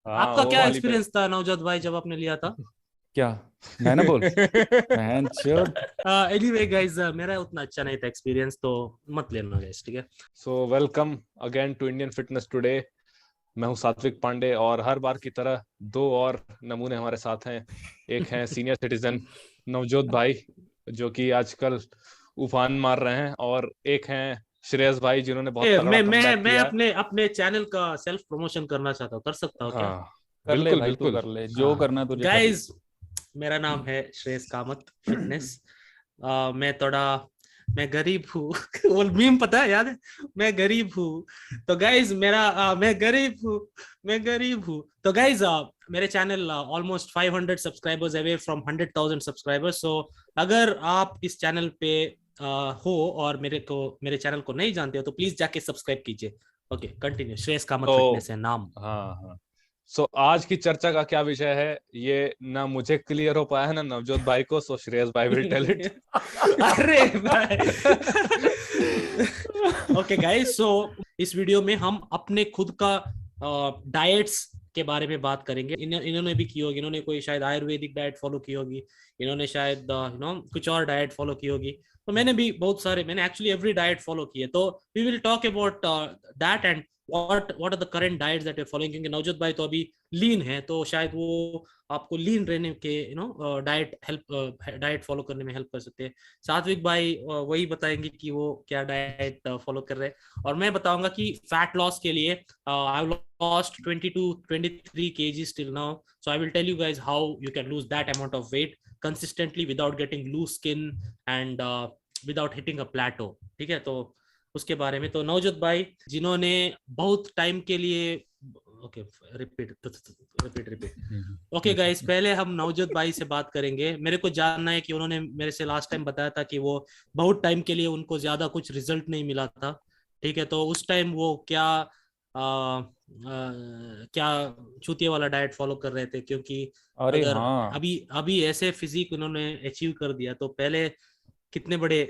हाँ आपका वो क्या वाली पे। एक्सपीरियंस था नवजोत भाई जब आपने लिया था? क्या? मैं ना बोल बहन चोद। एनीवे गाइस, मेरा उतना अच्छा नहीं था एक्सपीरियंस, तो मत लेना गाइस, ठीक है? So welcome again to Indian fitness today. मैं हूं सात्विक पांडे और हर बार की तरह दो और नमूने हमारे साथ हैं। एक हैं सीनियर सिटीजन नवजोत भाई, जो कि आजकल उफान मार रहे हैं, और एक हैं श्रेयस भाई, जिन्होंने बहुत तगड़ा मैं कमबैक मैं किया है। अपने अपने चैनल का सेल्फ प्रमोशन करना चाहता हूँ, कर सकता हूँ क्या? हाँ कर ले बिल्कुल भाई, तू बिल्कुल। कर ले जो हाँ करना है तुझे कर ले। गाइस, मेरा नाम है श्रेयस कामत फिटनेस। मैं थोड़ा, मैं गरीब हूँ। वो मीम पता है, याद है? मैं गरीब हूँ तो गाइज मेरा मैं गरीब हूँ, मैं गरीब हूँ तो गाइज मेरे channel almost 500 subscribers away from 100,000 subscribers. So अगर आप इस चैनल पे हो और मेरे चैनल को नहीं जानते हो तो प्लीज जाके सब्सक्राइब कीजिए। ओके कंटिन्यू, श्रेयस कामत तो फिटनेस है नाम। हाँ हाँ। सो आज की चर्चा का क्या विषय है, ये ना मुझे क्लियर हो पाया है ना नवजोत भाई को। सो श्रेयस भाई विल टेल इट। अरे भाई। ओके गाइस, सो इस वीडियो में हम अपने खुद का डाइट्स के बारे में बात करेंगे। इन्होंने भी की होगी, इन्होंने कोई शायद आयुर्वेदिक डाइट फॉलो की होगी, इन्होंने शायद कुछ और डाइट फॉलो की होगी। तो मैंने भी बहुत सारे, मैंने एक्चुअली एवरी डाइट फॉलो की है। तो we will talk about that and what are the current diets that we following, क्योंकि नवजोत भाई तो अभी लीन है, तो शायद वो आपको लीन रहने के डाइट फॉलो करने में हेल्प कर सकते हैं। सात्विक भाई वही बताएंगे कि वो क्या डाइट फॉलो कर रहे हैं, और मैं बताऊंगा कि फैट लॉस के लिए I lost 22-23 kgs till now. So I will tell you guys how you can lose that amount of weight consistently without getting loose skin and without hitting a plateau. ठीक है? तो उसके बारे में तो नवजोत भाई, जिन्होंने बहुत टाइम के लिए, okay repeat repeat repeat. Okay guys, पहले हम नवजोत भाई से बात करेंगे। मेरे को जानना है कि उन्होंने मेरे से लास्ट टाइम बताया था कि वो बहुत टाइम के लिए उनको ज्यादा कुछ रिजल्ट नहीं मिला था। ठीक है? तो उस टाइम वो क्या चूतिया वाला डाइट फॉलो कर रहे थे? क्योंकि अरे अगर हाँ। अभी अभी ऐसे फिजिक उन्होंने अचीव कर दिया, तो पहले कितने बड़े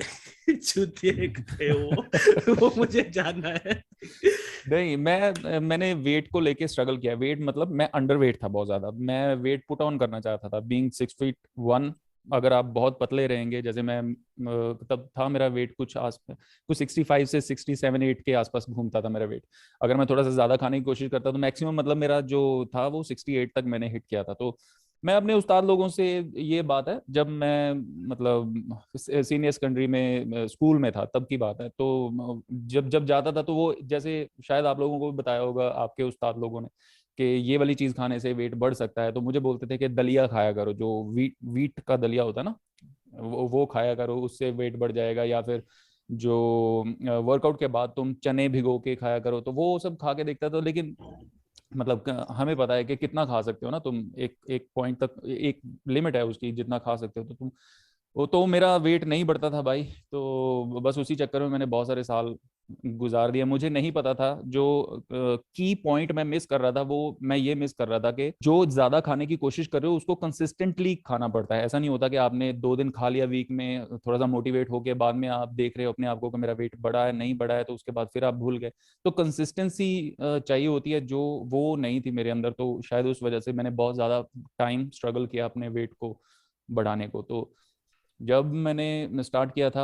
चूतिए थे वो मुझे जानना है। नहीं, मैंने वेट को लेके स्ट्रगल किया। वेट मतलब मैं अंडर वेट था बहुत ज्यादा। मैं वेट पुट ऑन करना चाहता था बीइंग 6 फीट 1। अगर आप बहुत पतले रहेंगे, जैसे मैं तब था, मेरा वेट कुछ 65 से 67 8 के आसपास घूमता था मेरा वेट। अगर मैं थोड़ा सा ज्यादा खाने की कोशिश करता तो मैक्सिमम मतलब मेरा जो था वो 68 तक मैंने हिट किया था। तो मैं अपने उस्ताद लोगों से, ये बात है जब मैं मतलब सीनियर सेकेंडरी में स्कूल में था तब की बात है, तो जब जब जाता था तो वो, जैसे शायद आप लोगों को भी बताया होगा आपके उस्ताद लोगों ने, कि ये वाली चीज खाने से वेट बढ़ सकता है, तो मुझे बोलते थे कि दलिया खाया करो, जो वीट वीट का दलिया होता है ना, वो खाया करो, उससे वेट बढ़ जाएगा। या फिर जो वर्कआउट के बाद तुम चने भिगो के खाया करो। तो वो सब खा के देखता था, लेकिन मतलब हमें पता है कि कितना खा सकते हो ना तुम, एक एक पॉइंट तक एक लिमिट है उसकी, जितना खा सकते हो तो तुम। वो तो मेरा वेट नहीं बढ़ता था भाई, तो बस उसी चक्कर में मैंने बहुत सारे साल गुजार दिया। मुझे नहीं पता था जो की पॉइंट मैं मिस कर रहा था, वो मैं ये मिस कर रहा था कि जो ज्यादा खाने की कोशिश कर रहे हो उसको कंसिस्टेंटली खाना पड़ता है। ऐसा नहीं होता कि आपने 2 दिन खा लिया वीक में, थोड़ा सा मोटिवेट होके बाद में आप देख रहे हो अपने आप को कि मेरा वेट बढ़ा है नहीं बढ़ा है, तो उसके बाद फिर आप भूल गए। तो कंसिस्टेंसी चाहिए होती है, जो वो नहीं थी मेरे अंदर। तो शायद उस वजह से मैंने बहुत ज़्यादा टाइम स्ट्रगल किया अपने वेट को बढ़ाने को। तो जब मैंने स्टार्ट किया था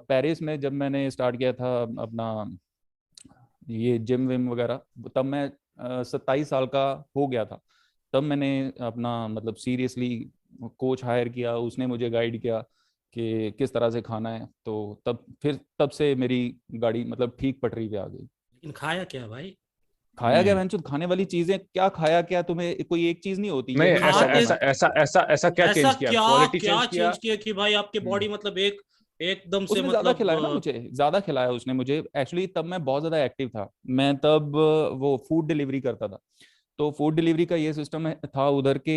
पेरिस में, जब मैंने स्टार्ट किया था अपना ये जिम विम वगैरह, तब मैं 27 साल का हो गया था। तब मैंने अपना मतलब सीरियसली कोच हायर किया, उसने मुझे गाइड किया कि किस तरह से खाना है। तो तब से मेरी गाड़ी मतलब ठीक पटरी पे आ गई। लेकिन खाया क्या भाई? खाया क्या बहनचोद? खाने वाली चीजें क्या खाया क्या? तुम्हें कोई एक चीज नहीं होती, नहीं, यही ऐसा बताओ खाते, ऐसा मैं। ऐसा ऐसा ऐसा क्या ऐसा चेंज किया, क्या क्वालिटी क्या चेंज किया? चेंज किया कि भाई आपके हम्म। बॉडी मतलब एक एकदम से उसने ज्यादा मतलब खिलाया ना मुझे, ज्यादा खिलाया उसने मुझे। एक्चुअली तब मैं बहुत ज्यादा एक्टिव था। मैं तब वो फूड डिलीवरी करता था। तो फूड डिलीवरी का ये सिस्टम था उधर के,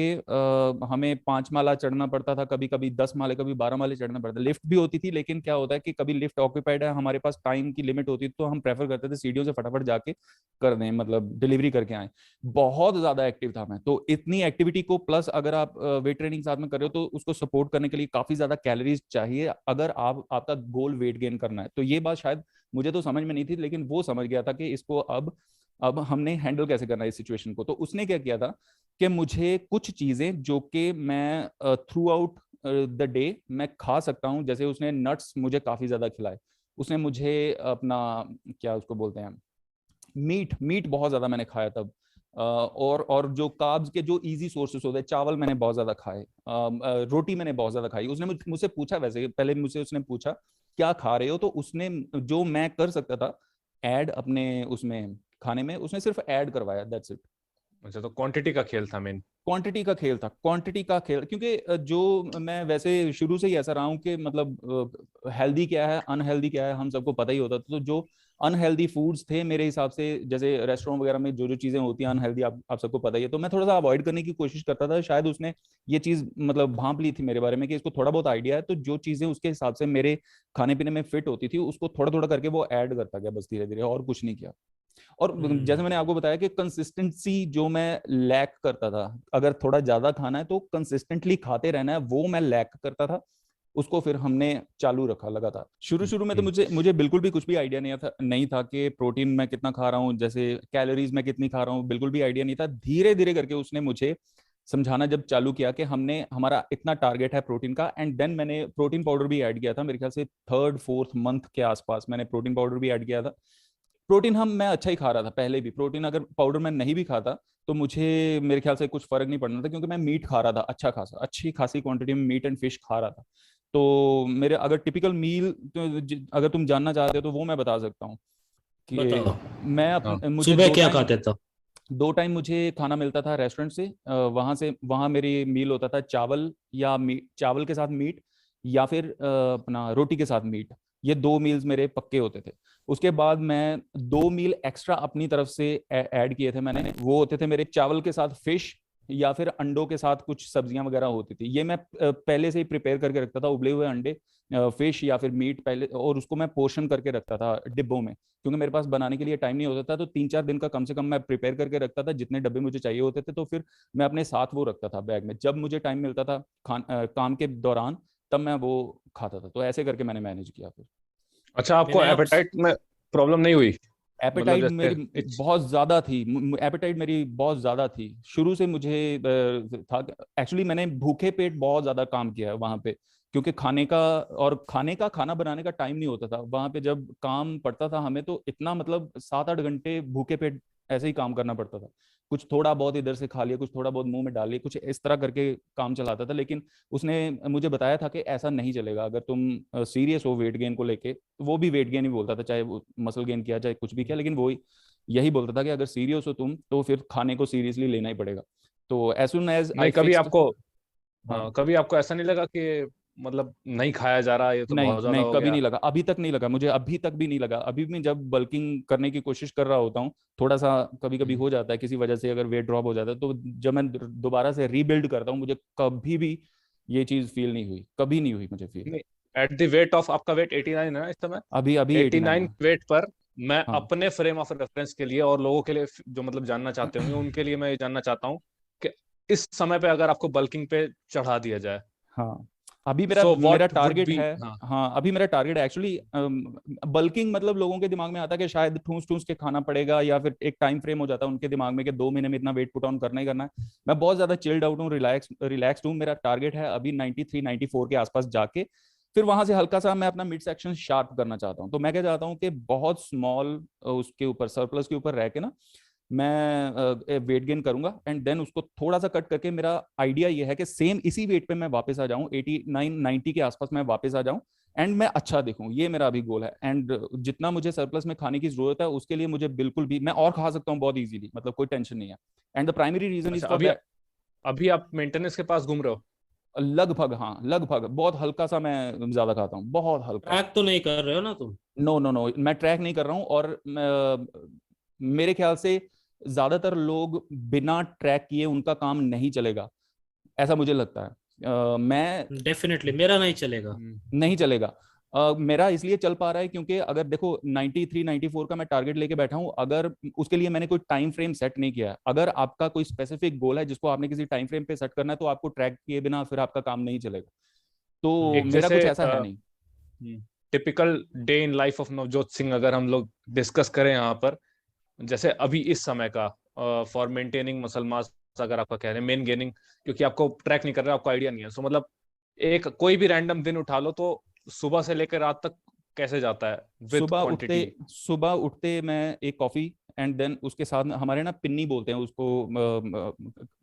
हमें 5 माला चढ़ना पड़ता था, कभी कभी 10 माले, कभी 12 माले चढ़ना पड़ता। लिफ्ट भी होती थी, लेकिन क्या होता है कि कभी लिफ्ट ऑक्यूपाइड है, हमारे पास टाइम की लिमिट होती थी, तो हम प्रेफर करते थे सीढ़ियों से फटाफट जाके कर दें, मतलब डिलीवरी करके आए। बहुत ज्यादा एक्टिव था मैं। तो इतनी एक्टिविटी को प्लस अगर आप वेट ट्रेनिंग साथ में कर रहे हो, तो उसको सपोर्ट करने के लिए काफी ज्यादा कैलोरीज चाहिए, अगर आपका गोल वेट गेन करना है। तो ये बात शायद मुझे तो समझ में नहीं थी, लेकिन वो समझ गया था कि इसको अब अब हमने हैंडल कैसे करना है इस सिचुएशन को। तो उसने क्या किया था कि मुझे कुछ चीजें जो कि मैं थ्रू आउट द डे मैं खा सकता हूँ, जैसे उसने नट्स मुझे काफी ज्यादा खिलाए, उसने मुझे अपना क्या उसको बोलते हैं मीट मीट बहुत ज्यादा मैंने खाया तब। और जो कार्ब्स के जो इजी सोर्सेस होते हैं, चावल मैंने बहुत ज्यादा खाए, रोटी मैंने बहुत ज्यादा खाई। उसने मुझसे पूछा, वैसे पहले मुझसे उसने पूछा क्या खा रहे हो, तो उसने जो मैं कर सकता था ऐड अपने उसमें खाने में, उसने सिर्फ ऐड करवाया, दैट्स इट। अच्छा, तो क्वांटिटी का खेल था मेन। क्वांटिटी का खेल था, क्वांटिटी का खेल, क्योंकि जो मैं वैसे शुरू से ही ऐसा रहा हूँ कि मतलब हेल्दी क्या है अनहेल्दी क्या है हम सबको पता ही होता था। तो जो अनहेल्दी फूड्स थे मेरे हिसाब से, जैसे रेस्टोरेंट वगैरह में जो जो चीजें होती हैं अनहेल्दी, आप सबको पता ही है, तो मैं थोड़ा सा अवॉइड करने की कोशिश करता था। शायद उसने ये चीज मतलब भांप ली थी मेरे बारे में कि इसको थोड़ा बहुत आइडिया है, तो जो चीजें उसके हिसाब से मेरे खाने पीने में फिट होती थी उसको थोड़ा थोड़ा करके वो ऐड करता गया बस, धीरे धीरे, और कुछ नहीं किया। और जैसे मैंने आपको बताया कि कंसिस्टेंसी जो मैं लैक करता था, अगर थोड़ा ज्यादा खाना है तो कंसिस्टेंटली खाते रहना है, वो मैं लैक करता था। उसको फिर हमने चालू रखा लगातार। शुरू शुरू में तो मुझे मुझे बिल्कुल भी कुछ भी आइडिया नहीं था कि प्रोटीन मैं कितना खा रहा हूँ, जैसे कैलोरीज मैं कितनी खा रहा हूँ, बिल्कुल भी आइडिया नहीं था। धीरे धीरे करके उसने मुझे समझाना जब चालू किया कि हमने हमारा इतना टारगेट है प्रोटीन का, एंड देन मैंने प्रोटीन पाउडर भी ऐड किया था, मेरे ख्याल से थर्ड फोर्थ मंथ के आसपास मैंने प्रोटीन पाउडर भी ऐड किया था। प्रोटीन मैं अच्छा ही खा रहा था पहले भी, प्रोटीन अगर पाउडर मैं नहीं भी खाता तो मुझे मेरे ख्याल से कुछ फर्क नहीं पड़ना था, क्योंकि मैं मीट खा रहा था अच्छा खासा, अच्छी खासी क्वांटिटी में मीट एंड फिश खा रहा था। तो मेरे अगर टिपिकल मील तो अगर तुम जानना चाहते हो तो वो मैं बता सकता हूँ कि बताओ, हाँ। मुझे सुबह क्या खाते थे? 2 टाइम मुझे खाना मिलता था रेस्टोरेंट से। वहाँ मेरी मील होता था चावल या मीट, चावल के साथ मीट, या फिर अपना रोटी के साथ मीट। ये 2 मील्स मेरे पक्के होते थे। उसके बाद मैं 2 मील एक्स्ट्रा अपनी तरफ से ऐड किए थे मैंने, वो होते थे मेरे चावल के साथ फिश या फिर अंडों के साथ कुछ सब्जियां वगैरह होती थी। ये मैं पहले से ही प्रिपेयर करके रखता था, उबले हुए अंडे, फिश या फिर मीट पहले, और उसको मैं पोर्शन करके रखता था डिब्बों में, क्योंकि मेरे पास बनाने के लिए टाइम नहीं होता था। तो 3-4 दिन का कम से कम मैं प्रिपेयर करके रखता था, जितने डब्बे मुझे चाहिए होते थे। तो फिर मैं अपने साथ वो रखता था बैग में, जब मुझे टाइम मिलता था काम के दौरान तब मैं वो खाता था। तो ऐसे करके मैंने मैनेज किया फिर। अच्छा, आपको मैंने आप एपेटाइट में प्रॉब्लम नहीं हुई? मतलब एपेटाइट जैसे मेरी बहुत ज्यादा थी, एपेटाइट मेरी बहुत ज्यादा थी शुरू से। मुझे था एक्चुअली, मैंने भूखे पेट बहुत ज्यादा काम किया है वहां पे, क्योंकि खाना बनाने का टाइम नहीं होता था वहां पे। जब काम पड़ता था हमें तो इतना मतलब 7-8 घंटे भूखे पेट ऐसे ही काम करना पड़ता था। कुछ थोड़ा बहुत इधर से खा लिया, कुछ थोड़ा बहुत मुंह में डाल लिया, कुछ इस तरह करके काम चलाता था। लेकिन उसने मुझे बताया था कि ऐसा नहीं चलेगा, अगर तुम सीरियस हो वेट गेन को लेके। वो भी वेट गेन ही बोलता था, चाहे वो मसल गेन किया चाहे कुछ भी किया, लेकिन वो यही बोलता था कि अगर सीरियस हो तुम तो फिर खाने को सीरियसली लेना ही पड़ेगा। तो एज सुन एज आई नहीं, कभी फिक्स्ड। आपको, हाँ, हाँ, कभी आपको ऐसा नहीं लगा कि मतलब नहीं खाया जा रहा, ये तो नहीं बहुत ज्यादा नहीं, हो कभी गया? नहीं लगा, अभी तक नहीं लगा मुझे, अभी तक भी नहीं लगा। अभी भी जब बल्किंग करने की कोशिश कर रहा होता हूँ, थोड़ा सा कभी कभी हो जाता है किसी वजह से, अगर वेट ड्रॉप हो जाता है, तो जब मैं दोबारा से रीबिल्ड करता हूँ, मुझे कभी भी ये चीज फील नहीं हुई, कभी नहीं हुई मुझे फील। नहीं, एट द वेट ऑफ, आपका वेट 89 है ना इस समय? अभी अभी 89 89 है। वेट पर मैं हाँ अपने फ्रेम ऑफ रेफरेंस के लिए और लोगों के लिए जो मतलब जानना चाहते होंगे उनके लिए मैं ये जानना चाहता हूँ कि इस समय पे अगर आपको बल्किंग पे चढ़ा दिया जाए, हाँ, अभी मेरा सो मेरा व्हाट वुड टारगेट बी? है। हाँ। हाँ, अभी मेरा टारगेट है एक्चुअली। बल्किंग मतलब लोगों के दिमाग में आता है कि शायद ठूस ठूस के खाना पड़ेगा, या फिर एक टाइम फ्रेम हो जाता है उनके दिमाग में कि 2 महीने में इतना वेट पुट ऑन करना ही करना है। मैं बहुत ज्यादा चिल्ड आउट हूँ, रिलैक्स्ड हूँ। मेरा टारगेट है अभी 93-94 के आसपास जाके, फिर वहां से हल्का सा मैं अपना मिड सेक्शन शार्प करना चाहता हूँ। तो मैं क्या चाहता हूँ कि बहुत स्मॉल उसके ऊपर, सरप्लस के ऊपर रह के ना, मैं वेट गेन करूंगा, एंड देन उसको थोड़ा सा कट करके, मेरा आइडिया ये है कि सेम इसी वेट पे मैं वापस आ जाऊं, 89-90 के आसपास मैं वापस आ जाऊं, एंड मैं अच्छा दिखूं। ये मेरा अभी गोल है। एंड जितना मुझे सरप्लस में खाने की जरूरत है उसके लिए मुझे बिल्कुल भी, मैं और खा सकता हूँ बहुत इजीली, मतलब कोई टेंशन नहीं है। And the primary reason is अच्छा, फॉर अभी दैट। अभी आप मेंटेनेंस के पास घूम रहे हो? लगभग, हाँ लगभग, बहुत हल्का सा मैं ज्यादा खाता हूँ, बहुत हल्का। ट्रैक तो नहीं कर रहे हो ना तुम? नो नो नो, मैं ट्रैक नहीं कर रहा हूँ। और मेरे ख्याल से ज्यादातर लोग बिना ट्रैक किए उनका काम नहीं चलेगा, ऐसा मुझे लगता है। मैं डेफिनेटली मेरा नहीं चलेगा। नहीं चलेगा। मेरा इसलिए चल पा रहा है क्योंकि अगर देखो 93-94 का मैं टारगेट लेके बैठा हूं, अगर उसके लिए मैंने कोई टाइम फ्रेम सेट नहीं किया है। अगर आपका कोई स्पेसिफिक गोल है जिसको आपने किसी टाइम फ्रेम पे सेट करना है, तो आपको ट्रैक किए बिना फिर आपका काम नहीं चलेगा। तो एक मेरा जैसे कुछ ऐसा है नहीं। Typical day in life of Navjot Singh अगर हम लोग डिस्कस करें यहाँ पर, जैसे अभी इस समय का फॉर मेंटेनिंग मसल मास, अगर आपका कह रहे हैं मेन गेनिंग, क्योंकि आपको ट्रैक नहीं कर रहे, आपको आइडिया नहीं है, सो मतलब एक कोई भी रैंडम दिन उठा लो तो सुबह से लेकर रात तक कैसे जाता है विद क्वांटिटी? सुबह उठते मैं एक कॉफी, एंड देन उसके साथ में हमारे ना पिन्नी बोलते हैं उसको,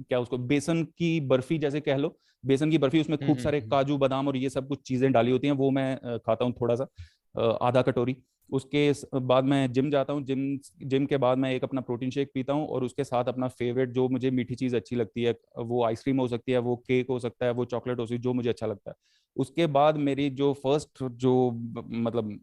क्या उसको, बेसन की बर्फी जैसे कह लो, बेसन की बर्फी, उसमें खूब सारे काजू बादाम और ये सब कुछ चीजें डाली होती हैं, वो मैं खाता हूँ थोड़ा सा, आधा कटोरी। उसके बाद मैं जिम जाता हूँ, जिम के बाद मैं एक अपना प्रोटीन शेक पीता हूँ, और उसके साथ अपना फेवरेट जो मुझे मीठी चीज अच्छी लगती है, वो आइसक्रीम हो सकती है, वो केक हो सकता है, वो चॉकलेट हो सकती है, जो मुझे अच्छा लगता है। उसके बाद मेरी जो फर्स्ट जो मतलब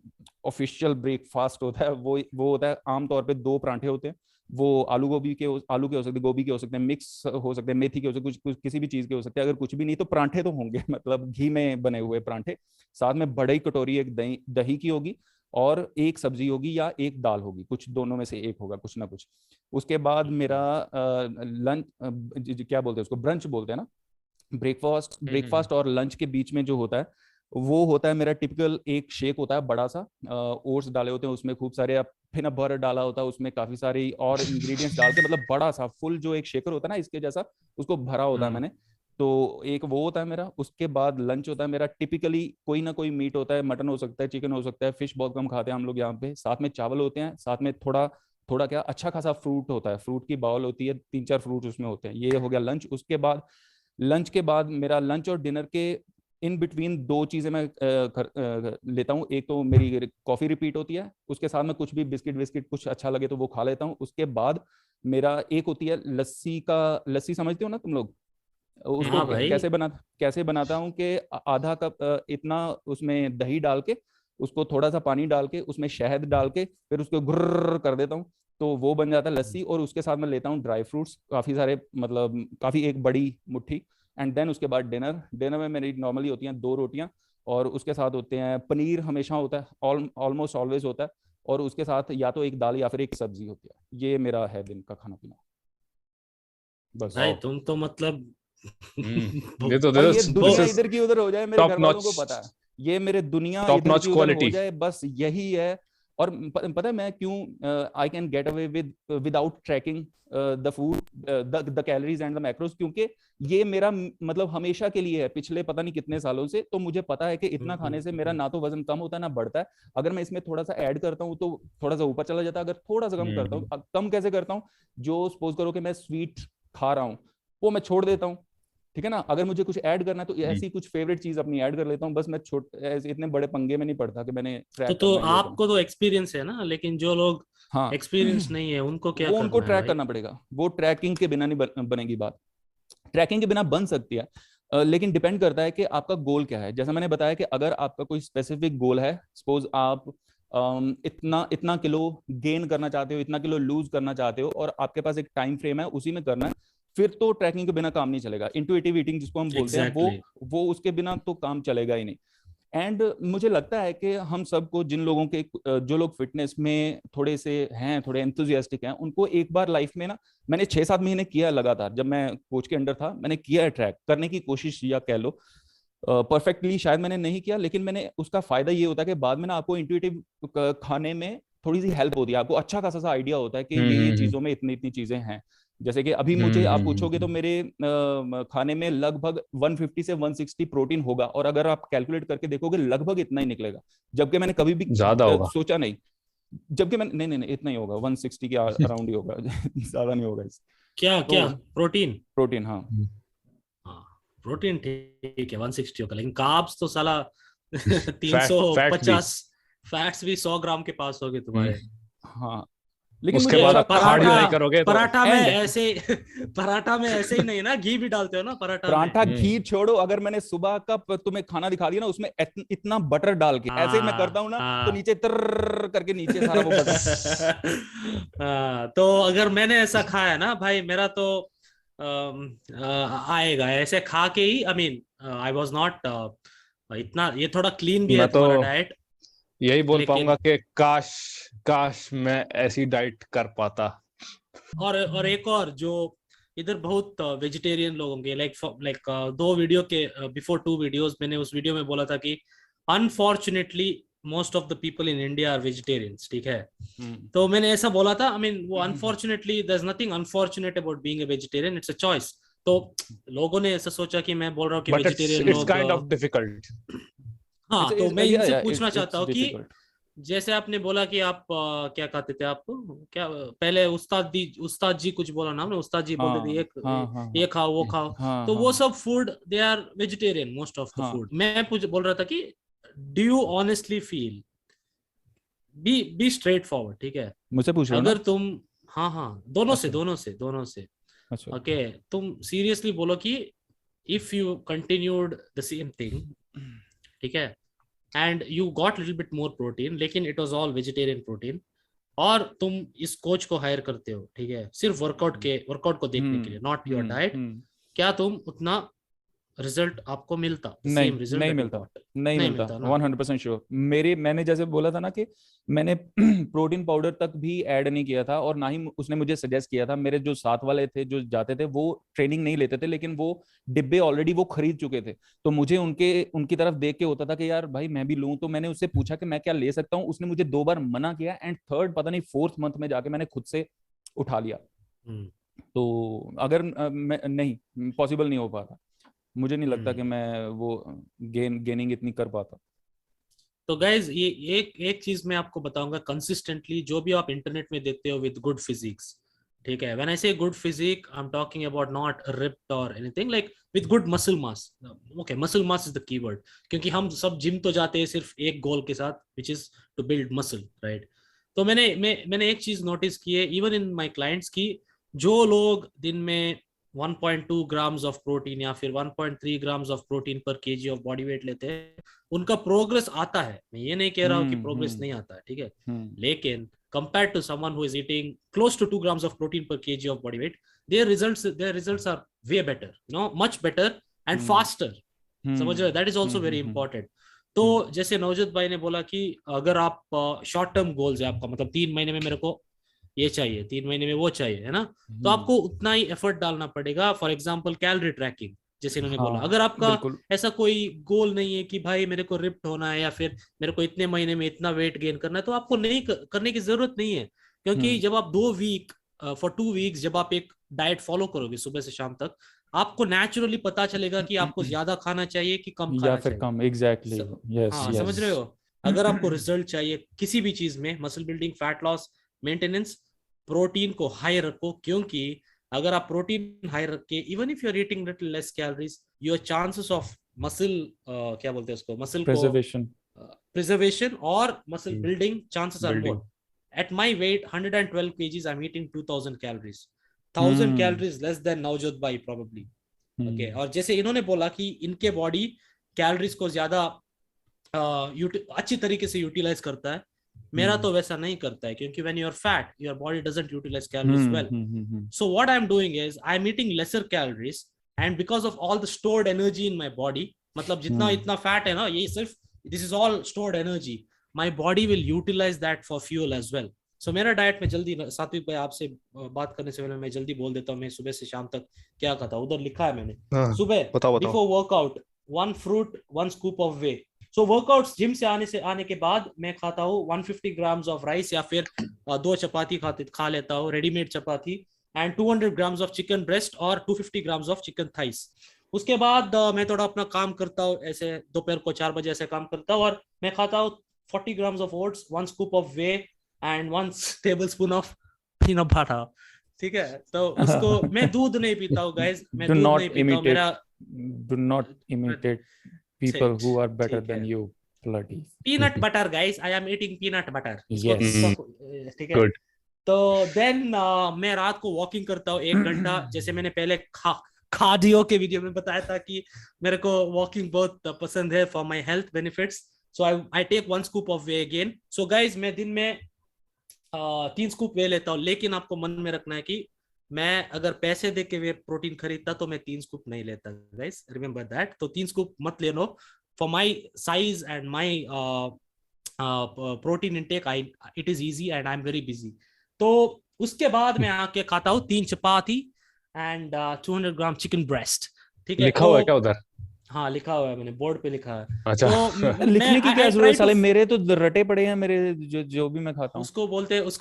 ऑफिशियल ब्रेकफास्ट होता है, वो होता है आमतौर पे 2 परांठे होते हैं। वो आलू के हो सकते हैं, गोभी के हो सकते हैं, मिक्स हो सकते हैं, मेथी के हो सकते हैं, कुछ किसी भी चीज के हो सकते हैं। अगर कुछ भी नहीं तो परांठे तो होंगे मतलब घी में बने हुए परांठे। साथ में बड़ी कटोरी एक दही दही की होगी, और एक सब्जी होगी या एक दाल होगी, कुछ दोनों में से एक होगा, कुछ ना कुछ। उसके बाद मेरा लंच, क्या बोलते हैं उसको, ब्रंच बोलते हैं ना। ब्रेकफास्ट और लंच के बीच में जो होता है, वो होता है मेरा टिपिकल एक शेक होता है बड़ा सा, ओट्स डाले होते हैं उसमें, खूब सारे पीनट बटर डाला होता है उसमें, काफी सारी और इंग्रेडिएंट्स डाल के, मतलब बड़ा सा फुल जो एक शेकर होता है ना इसके जैसा, उसको भरा होता है मैंने। तो एक वो होता है मेरा। उसके बाद लंच होता है मेरा, टिपिकली कोई ना कोई मीट होता है, मटन हो सकता है, चिकन हो सकता है, फिश बहुत कम खाते हैं हम लोग यहाँ पे। साथ में चावल होते हैं, साथ में थोड़ा थोड़ा क्या अच्छा खासा फ्रूट होता है, फ्रूट की बाउल होती है, 3-4 फ्रूट उसमें होते हैं। ये हो गया लंच। उसके बाद मेरा लंच और डिनर के इन बिटवीन 2 चीजें मैं लेता हूँ। एक तो मेरी कॉफी रिपीट होती है, उसके साथ में कुछ भी बिस्किट विस्किट कुछ अच्छा लगे तो वो खा लेता हूँ। उसके बाद मेरा एक होती है लस्सी समझते हो ना तुम लोग उसको, हाँ भाई। कैसे बनाता हूँ कि आधा कप इतना उसमें दही डाल के, उसको थोड़ा सा पानी डाल के, उसमें शहद डाल के, फिर उसको गुर्र कर देता हूँ, तो वो बन जाता है लस्सी। और उसके साथ मैं लेता हूँ ड्राई फ्रूट्स काफी सारे, मतलब काफी एक बड़ी मुट्ठी। एंड देन उसके बाद डिनर में मेरी नॉर्मली होती हैं 2 रोटियां, और उसके साथ होते हैं पनीर, हमेशा होता है, ऑलमोस्ट ऑलवेज होता है। और उसके साथ या तो एक दाल या फिर एक सब्जी होती है। ये मेरा है दिन का खाना पीना, बस। भाई तुम तो मतलब ये तो और ये दिस दुनिया इज इधर की उधर हो जाए, मेरे टॉप घर वालों नॉच, को पता है, ये मेरे दुनिया टॉप इधर नॉच की उधर हो क्वालिटी। जाए, बस यही है। और पता है मैं क्यों I can get away without tracking the food, the calories and the macros, क्योंकि ये मेरा मतलब हमेशा के लिए है, पिछले पता नहीं कितने सालों से। तो मुझे पता है कि इतना खाने से मेरा ना तो वजन कम होता है ना बढ़ता है। अगर मैं इसमें थोड़ा सा ऐड करता हूँ तो थोड़ा सा ऊपर चला जाता है, अगर थोड़ा सा कम करता हूँ, कम कैसे करता हूँ, जो सपोज करो कि मैं स्वीट खा रहा हूँ, वो मैं छोड़ देता हूँ, ठीक है ना। अगर मुझे कुछ ऐड करना है तो ऐसी कुछ फेवरेट चीज अपनी ऐड कर लेता हूँ, बस मैं इतने बड़े पंगे में नहीं पड़ता कि मैंने ट्रैक तो करना है ये करना। आपको तो एक्सपीरियंस है ना, लेकिन जो लोग हाँ एक्सपीरियंस नहीं है उनको क्या वो उनको करना है ट्रैक भाई? करना पड़ेगा, वो ट्रैकिंग के बिना नहीं बनेगी बात। ट्रैकिंग के बिना बन सकती है, लेकिन डिपेंड करता है कि आपका गोल क्या है। जैसा मैंने बताया कि अगर आपका कोई स्पेसिफिक गोल है, सपोज आप इतना इतना किलो गेन करना चाहते हो, इतना किलो लूज करना चाहते हो, और आपके पास एक टाइम फ्रेम है, उसी में करना है, फिर तो ट्रैकिंग के बिना काम नहीं चलेगा। इंटुइटिव ईटिंग जिसको हम बोलते हैं, एग्जैक्टली। वो उसके बिना तो काम चलेगा ही नहीं। एंड मुझे लगता है कि हम सबको, जिन लोगों के जो लोग फिटनेस में थोड़े से हैं, थोड़े एंथुजियास्टिक हैं, उनको एक बार लाइफ में ना, मैंने 6-7 महीने किया लगातार, जब मैं कोच के अंडर था मैंने किया है, ट्रैक करने की कोशिश या कह लो। परफेक्टली शायद मैंने नहीं किया, लेकिन मैंने उसका फायदा ये होता है कि बाद में ना आपको इंट्यूटिव खाने में थोड़ी सी हेल्प होती है, आपको अच्छा खासा सा आइडिया होता है कि ये चीजों में इतनी इतनी चीजें हैं। जैसे कि अभी मुझे आप पूछोगे तो मेरे खाने में लगभग 150 से 160 प्रोटीन होगा, और अगर आप कैलकुलेट करके देखोगे लगभग इतना ही निकलेगा, जबकि मैंने कभी भी ज्यादा होगा। सोचा नहीं। जबकि मैंने नहीं इतना ही होगा, 160 के अराउंड ही होगा ज्यादा नहीं होगा इस। क्या तो क्या प्रोटीन? प्रोटीन, हाँ। हाँ, प्रोटीन ठीक है 160 होगा, लेकिन कार्ब्स तो साला फैट भी। 350, फैट्स भी 100 ग्राम के पास होगे तुम्हारे। हाँ लेकिन उसके मुझे बाद ये अच्छा आप खासा, कार्डियो पराठा, नहीं करोगे तो पराठा में एंड ऐसे पराठा में ऐसे ही नहीं ना, घी भी डालते हो ना पराठा में? पराठा घी छोड़ो, अगर मैंने सुबह का तुम्हें खाना दिखा दिया ना, उसमें इतना बटर डाल के ऐसे ही मैं करता हाँ हूँ ना, तो हाँ। नीचे तर करके नीचे सारा वो बटर। हाँ, तो अगर मैंने ऐसा खाया ना भाई, मेरा तो आएगा ऐसे खा के ही। I mean I was not इतना, ये थोड़ा क्लीन भी है मैं तो तुम्हारा डाइट। यही बोल पाऊंगा लेकिन कि काश काश मैं ऐसी डाइट कर पाता। और एक और जो इधर बहुत वेजिटेरियन लोग होंगे, लाइक 2 वीडियो के बिफोर 2 वीडियोस मैंने उस वीडियो में बोला था कि unfortunately most of the people in India are vegetarians, ठीक है। तो मैंने ऐसा बोला था, आई मीन वो unfortunately there is nothing unfortunate about being a vegetarian, it's a choice. तो लोगों ने ऐसा सोचा कि मैं बोल रहा हूँ कि वेजिटेरियन लोग, काइंड ऑफ डिफिकल्ट। हाँ, तो मैं इनसे पूछना चाहता हूँ कि जैसे आपने बोला कि आप क्या कहते थे, आप क्या पहले उस्ताद जी कुछ बोला नाम, उस्ताद जी बोलते थे ये खाओ वो खाओ, तो वो सब food they are vegetarian most of the food. मैं बोल रहा था कि do you honestly feel, be straightforward, ठीक है, मुझसे पूछ रहे हो अगर ना? तुम हाँ दोनों से अच्छा। ओके, तुम सीरियसली बोलो कि if you continued the same thing, ठीक है, and you got little bit more protein, लेकिन it was all vegetarian protein, और तुम इस कोच को हायर करते हो, ठीक है, सिर्फ वर्कआउट को देखने के लिए, नॉट योर डाइट, क्या तुम उतना रिजल्ट आपको मिलता? नहीं मिलता 100% श्योर। मैंने जैसे बोला था ना कि मैंने प्रोटीन पाउडर तक भी ऐड नहीं किया था, और ना ही उसने मुझे सजेस्ट किया था। मेरे जो साथ वाले थे जो जाते थे वो ट्रेनिंग नहीं लेते थे, लेकिन वो डिब्बे ऑलरेडी वो खरीद चुके थे, तो मुझे उनकी तरफ देख के होता था कि यार भाई मैं भी लूं। तो मैंने उससे पूछा कि मैं क्या ले सकता हूँ, उसने मुझे 2 बार मना किया, एंड थर्ड पता नहीं 4th मंथ में जाके मैंने खुद से उठा लिया। तो अगर नहीं पॉसिबल नहीं हो पाता, मुझे नहीं लगता कि मैं वो गेनिंग इतनी कर पाता। तो गाइज ये एक चीज मैं आपको बताऊंगा, कंसिस्टेंटली जो भी आप इंटरनेट में देखते हो विद गुड फिजिक्स, ठीक है, when I say good physique I am talking about not ripped or anything, like with good muscle mass. Okay, muscle mass is the keyword, क्योंकि हम सब जिम तो जाते हैं सिर्फ एक गोल के साथ, which is to build muscle, right. तो मैंने एक चीज नोटिस की है इवन इन माय क्लाइंट्स की, जो लोग दिन में 1.2 ग्राम्स ऑफ प्रोटीन या फिर 1.3 ग्राम्स ऑफ प्रोटीन पर केजी ऑफ बॉडी वेट लेते हैं, उनका प्रोग्रेस आता है। मैं ये नहीं कह रहा हूँ कि प्रोग्रेस नहीं आता है, ठीक है, लेकिन compared to someone who is eating close to 2 grams of protein per kg of body weight, their results are way better, much better and faster. समझ रहे? That is also very important. तो जैसे नवजोत भाई ने बोला कि अगर आप शॉर्ट टर्म गोल्स है आपका, मतलब 3 महीने में मेरे को ये चाहिए, 3 महीने में वो चाहिए, है ना, तो आपको उतना ही एफर्ट डालना पड़ेगा। फॉर एग्जाम्पल कैलोरी ट्रैकिंग, जैसे इन्होंने बोला, अगर आपका ऐसा कोई गोल नहीं है कि भाई मेरे को रिप्ट होना है या फिर मेरे को इतने महीने में इतना वेट गेन करना है, तो आपको नहीं करने की जरूरत नहीं है, क्योंकि जब आप 2 वीक फॉर 2 वीक्स जब आप एक डाइट फॉलो करोगे सुबह से शाम तक, आपको नेचुरली पता चलेगा कि आपको ज्यादा खाना चाहिए कि कम खाना चाहिए। कम, एग्जैक्टली, यस, समझ रहे हो? अगर आपको रिजल्ट चाहिए किसी भी चीज में, muscle building, fat loss, maintenance, protein को हाई रखो, क्योंकि अगर आप प्रोटीन हाई रख के even if you are eating little less calories, your chances of muscle क्या बोलते हैं उसको, मसल प्रिजर्वेशन और muscle building chances are more. At my weight 112 kgs I am eating 2000 calories, 1000 calories less than Navjot भाई probably. Okay, और जैसे इन्होंने बोला कि इनके बॉडी कैलोरीज को ज्यादा अच्छी तरीके से यूटिलाइज करता है, मेरा तो वैसा नहीं करता है, क्योंकि when you are fat your body doesn't utilize calories well. So what I'm doing is I'm eating lesser calories, and because of all the stored energy in my body, मतलब जितना इतना फैट है ना, ये सिर्फ this is all stored energy, my body will utilize that for fuel as well. So मेरा diet में जल्दी, सात्विक भाई आपसे बात करने से पहले मैं जल्दी बोल देता हूँ, मैं सुबह से शाम तक क्या खाता हूँ, उधर लिखा है मैंने। सुबह before workout 1 fruit 1 scoop of whey. So workouts gym से आने के बाद मैं खाता हूँ 150 ग्राम्स ऑफ राइस या फिर 2 चपाती खा लेता हूँ, readymade chapati, and 200 grams of chicken breast और 250 ग्राम्स ऑफ चिकन थाइस। उसके बाद मैं थोड़ा अपना काम करता हूँ, ऐसे दोपहर को 4 बजे ऐसे काम करता हूँ, और मैं खाता हूँ 40 grams of oats, 1 scoop of way and 1 tablespoon of peanut butter, ठीक है। तो उसको मैं दूध नहीं पीता हूँ गाइस, मैं दूध नहीं पीता हूँ। मेरा do not imitate people who are better than you, bloody peanut butter guys, I am eating peanut butter, yes, ठीक है। तो देन मैं रात को वॉकिंग करता हूँ 1 घंटा, जैसे मैंने पहले कार्डियो के वीडियो में बताया था कि मेरे को वॉकिंग बहुत पसंद है for my health benefits. So I take 1 scoop of whey again. So guys मैं दिन में 3 स्कूप वे लेता हूँ, लेकिन आपको मन में रखना है कि मैं अगर पैसे दे के वे प्रोटीन खरीदता तो मैं 3 स्कूप नहीं लेता गाइस, रिमेंबर दैट। तो 3 स्कूप मत ले लो, for my size and my protein intake it is easy and I am very busy. तो उसके बाद मैं आके खाता हूँ 3 chapati and 200 gram chicken breast, ठीक है। लिखा हुआ है क्या उधर? हाँ लिखा हुआ है, मैंने बोर्ड पे लिखा है। अच्छा। तो मैं लिखने की क्या आई जरूरत ट्राई है टू, साले, मेरे तो रटे पड़े हैं मेरे, जो भी मैं खाता हूँ। उसको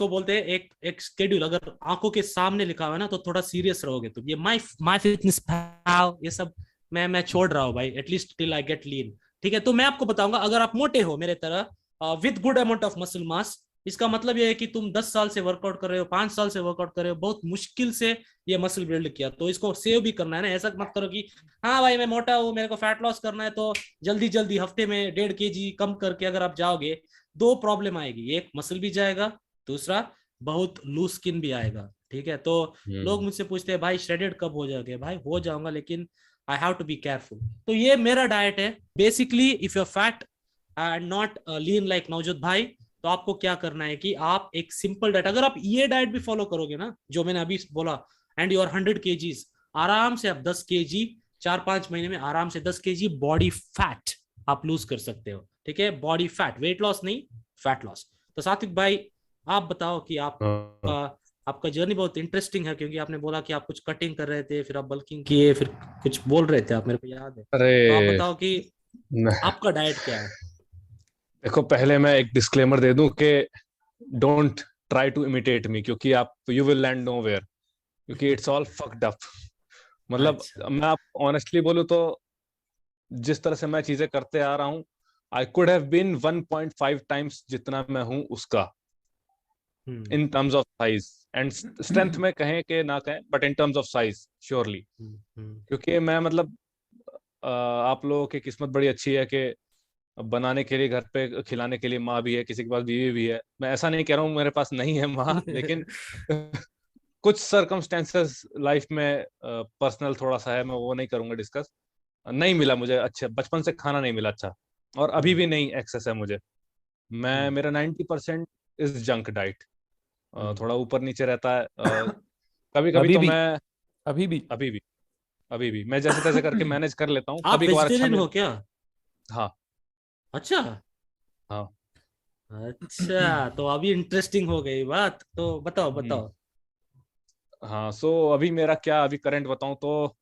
बोलते हैं एक एक स्केड्यूल। अगर आंखों के सामने लिखा हुआ है ना तो थोड़ा सीरियस रहोगे तुम। ये माई फिटनेस पाल ये सब मैं छोड़ रहा हूँ भाई, एटलीस्ट टिल आई गेट लीन। ठीक है, तो मैं आपको बताऊंगा, अगर आप मोटे हो मेरे तरह with good amount of muscle mass, इसका मतलब ये है कि तुम 10 साल से वर्कआउट कर रहे हो, 5 साल से वर्कआउट कर रहे हो, बहुत मुश्किल से ये मसल बिल्ड किया, तो इसको सेव भी करना है ना। ऐसा मत करो कि हाँ भाई मैं मोटा हूँ, मेरे को फैट लॉस करना है, तो जल्दी जल्दी हफ्ते में 1.5 kg कम करके अगर आप जाओगे, दो प्रॉब्लम आएगी। एक, मसल भी जाएगा, दूसरा बहुत लूज स्किन भी आएगा। ठीक है, तो लोग मुझसे पूछते हैं भाई श्रेडेड कब हो जाओगे? भाई हो जाऊंगा, लेकिन I have to be careful. तो ये मेरा डाइट है basically. If you fat and not lean like Navjot भाई, तो आपको क्या करना है कि आप एक सिंपल डाइट, अगर आप ये डाइट भी फॉलो करोगे ना जो मैंने अभी बोला, एंड यू आर 100 kgs, आराम से आप 10 kg 4-5 महीने में आराम से 10 kg बॉडी फैट आप लूज कर सकते हो। ठीक है, बॉडी फैट, वेट लॉस नहीं, फैट लॉस। तो सात्विक भाई आप बताओ कि आपका जर्नी बहुत इंटरेस्टिंग है, क्योंकि आपने बोला कि आप कुछ कटिंग कर रहे थे, फिर आप बल्किंग किए, फिर कुछ बोल रहे थे आप, मेरे को याद है। तो आप अरे बताओ कि आपका डाइट क्या है। देखो, पहले मैं एक डिस्क्लेमर दे दूं कि don't try to imitate me, क्योंकि आप यू विल लैंड नोवेयर, क्योंकि इट्स ऑल फक्ड अप। मतलब अच्छा। मैं आप ऑनेस्टली बोलूं तो जिस तरह से मैं चीजें करते आ रहा हूं, I could have been 1.5 times जितना मैं हूं उसका, hmm in terms of size and strength में कहें कि ना कहें, but in terms of size surely. Hmm क्योंकि मैं मतलब आप लोगों की किस्मत बड़ी अच्छी है कि बनाने के लिए घर पे खिलाने के लिए माँ भी है, किसी के पास बीवी भी है। मैं ऐसा नहीं कह रहा हूँ मेरे पास नहीं है माँ, लेकिन कुछ सर्कमस्टेंसेस लाइफ में पर्सनल थोड़ा सा है, मैं वो नहीं करूंगा डिस्कस। नहीं मिला मुझे अच्छा, बचपन से खाना नहीं मिला अच्छा, और अभी हम्म भी नहीं एक्सेस है मुझे। मैं हम्म मेरा 90% इज जंक डाइट, हम्म। थोड़ा ऊपर नीचे रहता है। कभी कभी अभी तो भी, मैं अभी भी। अभी भी अभी भी मैं जैसे तैसे करके मैनेज कर लेता हूँ, आप कभी कभार अच्छा वेजिटेरियन मिल। हो क्या? हाँ। अच्छा। हाँ। अच्छा, तो अभी इंटरेस्टिंग हो गई बात, तो बताओ हम्म। बताओ। हाँ, सो अभी मेरा क्या, अभी करंट बताऊं तो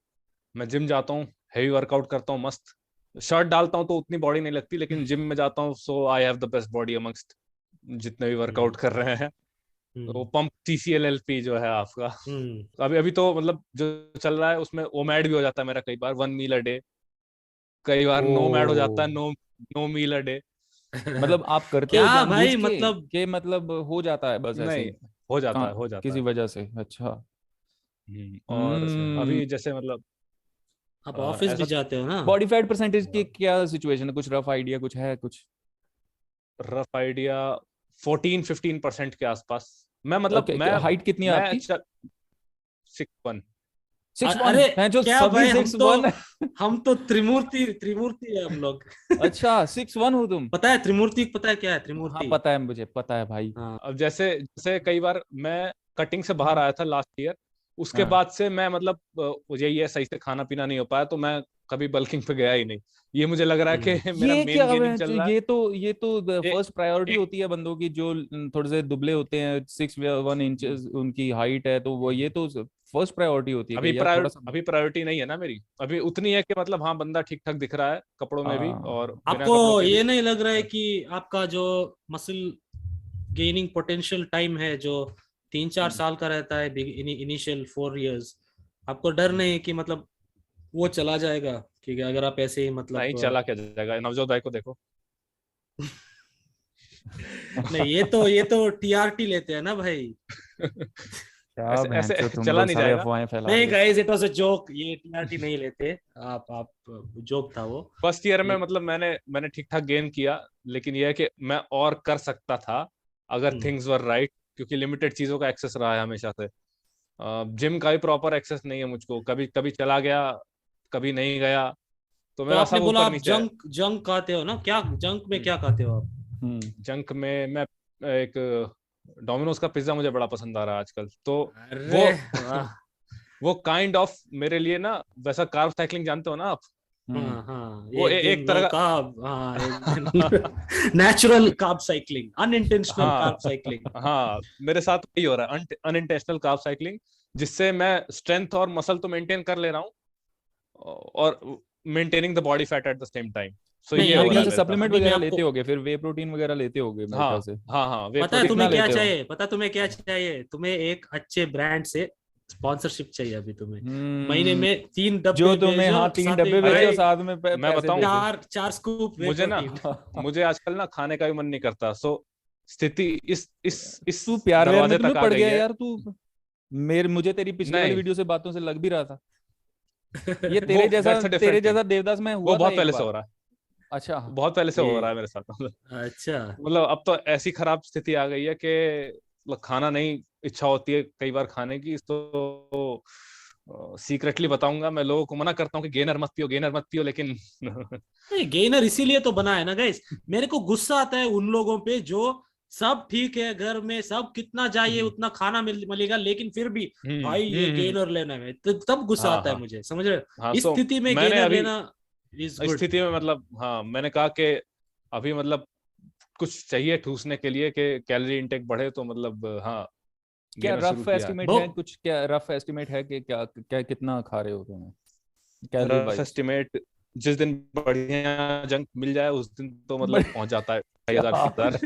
मैं जिम जाता हूँ, हेवी वर्कआउट करता हूँ मस्त। शर्ट डालता हूँ तो उतनी बॉडी नहीं लगती, लेकिन जिम में जाता हूँ so I have the best body amongst जितने भी वर्कआउट हम्म कर रहे हैं। तो हम्म पंप TCLLP जो है आपका, हम्म। अभी अभी तो मतलब जो चल रहा है उसमें ओमैड भी हो जाता है मेरा कई बार, 1 मील अ डे। कई बार नो मैड हो जाता ओ, है, no no meal a day. मतलब आप करते हो क्या जानबूझ भाई के मतलब। मतलब हो जाता है बस ऐसे नहीं, ही? हो जाता कहाँ, है, हो जाता किसी है। वजह से? अच्छा। और अच्छा, हम्म। अभी जैसे मतलब आप ऑफिस भी ऐसा जाते हो ना? बॉडी फैट परसेंटेज की क्या सिचुएशन है, कुछ रफ आइडिया कुछ है कुछ? रफ आइडिया 14-15% के आसपास। मैं मतलब मैं हाइट कितनी है मैं आपकी? 6'1". 6'1"? अरे मैं जो क्या सभी भाई, 6'1" हम तो त्रिमूर्ति त्रिमूर्ति है हम लोग। अच्छा, 6'1" हो तुम? पता है त्रिमूर्ति, पता है क्या है हाँ त्रिमूर्ति? पता है, मुझे पता है भाई। हाँ। अब जैसे जैसे कई बार मैं कटिंग से बाहर आया था लास्ट ईयर, उसके हाँ, बाद से मैं मतलब यही है, सही से खाना पीना नहीं हो पाया, तो मैं कभी बल्किंग पे गया ही नहीं। ये मुझे लग रहा है कि मेरा ये क्या मेन गेनिंग है चल रहा ये तो है। फर्स्ट प्रायोरिटी ए, होती है बंदों की, जो थोड़े से दुबले होते हैं, 6'1" उनकी हाइट है, तो वो ये तो फर्स्ट प्रायोरिटी होती है भैया, थोड़ा सा। अभी प्रायोरिटी नहीं है ना मेरी, अभी उतनी है कि मतलब हाँ बंदा ठीक ठाक दिख रहा है कपड़ों में भी और बिना आपको कपड़ों के भी। ये नहीं लग रहा है कि आपका जो मसल गेनिंग पोटेंशियल टाइम है, जो 3-4 साल का रहता है, इनिशियल 4 years, आपको डर नहीं है कि मतलब वो चला जाएगा? कि अगर आप ऐसे ही नहीं, मतलब चला क्या जाएगा, नवजोत भाई को देखो। नहीं, ये तो TRT लेते हैं ना भाई। क्या ऐसे ऐसे भैंचो तुम चला लोग नहीं सारे जाएगा। अफवाहें फैला नहीं रहे हो। Guys, it was a joke, ये TRT नहीं लेते आप जोक था वो। फर्स्ट ईयर में ले, मतलब मैंने ठीक ठाक गेन किया, लेकिन यह है कि मैं और कर सकता था अगर हम्म। थिंग्स वर राइट, क्योंकि लिमिटेड चीजों का एक्सेस रहा है हमेशा से। जिम का भी प्रॉपर एक्सेस नहीं है मुझको, कभी कभी चला गया, कभी नहीं गया, तो तो मेरा आपने सब बोला ऊपर आप नीचे है। जंक जंक खाते हो ना, क्या जंक में क्या खाते हो आप? हम्म। जंक में मैं एक डोमिनोज का पिज्जा मुझे बड़ा पसंद आ रहा है आजकल, तो अरे वो वाह। वो काइंड ऑफ मेरे लिए ना, वैसा कार्ब साइकिलिंग जानते हो ना आप, हम्म। हाँ हाँ, वो एक दिन एक नो तरह कार्ब, हाँ एक दिन का। Natural carb cycling, unintentional carb हाँ। साइक्लिंग। हाँ, मेरे साथ वही हो रहा है, अनइंटेंशनल कार्ब साइकिलिंग, जिससे मैं स्ट्रेंथ और मसल तो मेंटेन कर ले रहा हूँ, और maintaining the body fat at the same time. So नहीं, ये मेरे अभी- ख्याल ओवरऑल से रहता है। सप्लीमेंट अभी मैं वगैरह आपको लेते होगे, फिर वे प्रोटीन वगैरह लेते होगे मेरे हाँ ख्याल से। हाँ, वे पता है प्रोटीन तुम्हें कितना क्या लेते हो? चाहिए, पता तुम्हें क्या चाहिए? तुम्हें एक अच्छे ब्रांड से स्पॉन्सरशिप चाहिए अभी तुम्हें। महीने में 3 जो डब्बे तुम्हें, भेजो, हाँ 3 साथ डब्बे में भेजे और अरे साथ में मैं पैसे बताऊं, दे दे। 4 स्कूप वे मुझे ना प्रोटीन। मुझे आजकल ना खाने का भी मन नहीं करता। सो स्थिति इस तू प्यार व्यार में दरवाजे तो नहीं तक आ पड़ गई गया है। यार तू? मुझे तेरी पिछली वाली नहीं, वीडियो से बातों से लग भी रहा था। ये वो दैट्स अ तेरे डिफरेंट थिंग। जैसा देवदास में वो हुआ था बहुत एक पहले से बार। हो रहा है, अच्छा। बहुत पहले से हो रहा ये है मेरे साथ। अच्छा। मतलब अब तो ऐसी खराब स्थिति आ गई है कि मतलब खाना नहीं इच्छा होती है कई बार खाने की। तो सीक्रेटली बताऊंगा, मैं लोगों को मना करता हूँ कि गेनर मत पियो, गेनर मत पियो, लेकिन नहीं, गेनर इसीलिए तो बना है ना गाइस। मेरे को गुस्सा आता है उन लोगों पे जो सब ठीक है, घर में सब कितना चाहिए उतना खाना मिलेगा, लेकिन फिर भी भाई ये हम्म। गेनर लेना है, तो तब गुस्सा हाँ आता है हाँ मुझे, समझ रहे हो? हाँ। इस सो स्थिति में मैंने गेनर अभी लेना इज इस गुड। स्थिति में मतलब हाँ, मैंने कहा कि अभी मतलब कुछ चाहिए ठूसने के लिए कि कैलोरी इनटेक बढ़े, तो मतलब हाँ, क्या गेनर शुरू रफ किया है। एस्टिमेट वो है कुछ? क्या रफ एस्टिमेट है कि क्या क्या कितना खा रहे हो तुम कैलोरी रफ वाइज? एस्टिमेट, जिस दिन बढ़िया जंक मिल जाए उस दिन तो मतलब पहुंच जाता है 2,000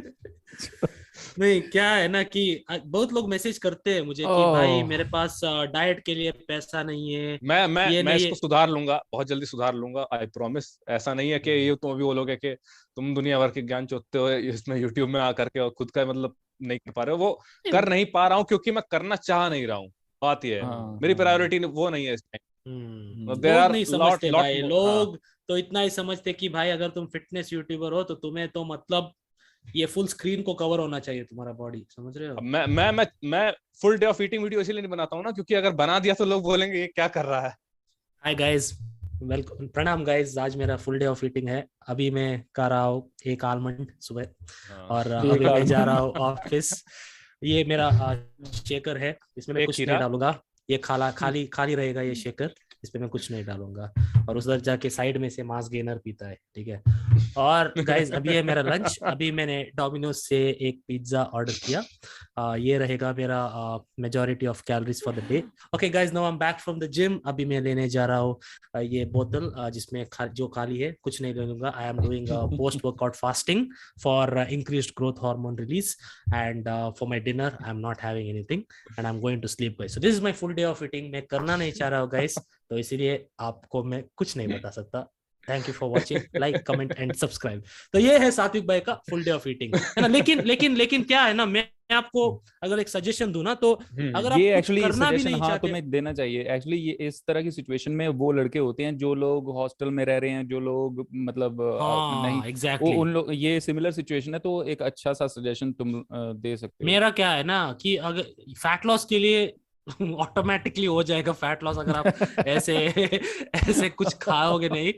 नहीं, क्या है ना कि बहुत लोग मैसेज करते हैं मुझे कि भाई ओह। मेरे पास डाइट के लिए पैसा नहीं है, मैं मैं ये मैं नहीं इसको है। सुधार लूंगा, बहुत जल्दी सुधार लूंगा, आई प्रॉमिस। ऐसा नहीं है कि ये तुम अभी बोलोगे कि तुम दुनिया भर के ज्ञान चोदते हो इसमें यूट्यूब में आकर के और खुद का मतलब नहीं कर पा रहे हो। वो कर नहीं पा रहा हूँ क्योंकि मैं करना चाह नहीं रहा हूँ। बात ये है, हाँ मेरी हाँ। प्रायोरिटी वो नहीं है इस टाइम। देयर लोग आर नहीं लॉट समझते लॉट भाई, हाँ। लोग तो इतना ही समझते कि भाई अगर तुम फिटनेस यूट्यूबर हो तो तुम्हें तो मतलब ये फुल स्क्रीन को कवर होना चाहिए तुम्हारा बॉडी, समझ रहे अब हो? मैं full day of eating video इसीलिए नहीं बनाता हूँ ना, क्योंकि अगर बना दिया तो लोग बोलेंगे ये क्या कर रहा है। हाय गाइस, वेलकम, प्रणाम गाइस। आज मेरा फुल डे ऑफ ईटिंग है। अभी मैं खा रहा हूँ एक आलमंड सुबह, और हाँ। एक अभी मैं जा आलमंड। रहा हूँ ऑफिस। ये मेरा शेकर है, इसमें मैं एक कुछ नहीं खीरा। डालूंगा। ये खाली खाली रहेगा ये शेकर, इसमें मैं कुछ नहीं डालूंगा। और उधर जाके साइड में से मास गेनर पीता है, ठीक है। और गाइज अभी है मेरा लंच। अभी मैंने डोमिनोज से एक पिज्जा ऑर्डर किया। ये रहेगा मेरा majority of calories for the day. Okay guys, now I am back from the gym. अभी मैं लेने जा रहा हूँ ये बोतल, जिसमें जो खाली है, कुछ नहीं ले लूंगा। I am doing post workout fasting for increased growth hormone release, and for my dinner I am not having anything, and I am going to sleep guys. So this is my full day of eating. मैं करना नहीं चाह रहा हूँ guys, तो इसीलिए आपको मैं कुछ नहीं बता सकता। Thank you for watching, like comment and subscribe. तो ये है सात्विक भाई का फुल डे ऑफ ईटिंग, है ना। लेकिन क्या है ना, मैं आपको अगर एक सजेशन दूं ना, तो अगर आप ये कुछ एक्चुअली करना भी सजेशन नहीं हाँ चाहते। तुम्हें देना चाहिए। एक्चुअली ये इस तरह की सिचुएशन में वो लड़के होते हैं जो लोग हॉस्टल में रह रहे हैं, जो लोग मतलब नहीं, हाँ वो एग्जैक्टली उन लोग, ये सिमिलर सिचुएशन है, तो एक अच्छा सा सजेशन तुम दे सकते हो। मेरा क्या है ना कि अगर फैट लॉस के लिए ऑटोमेटिकली हो जाएगा फैट लॉस अगर आप ऐसे ऐसे कुछ खाओगे नहीं,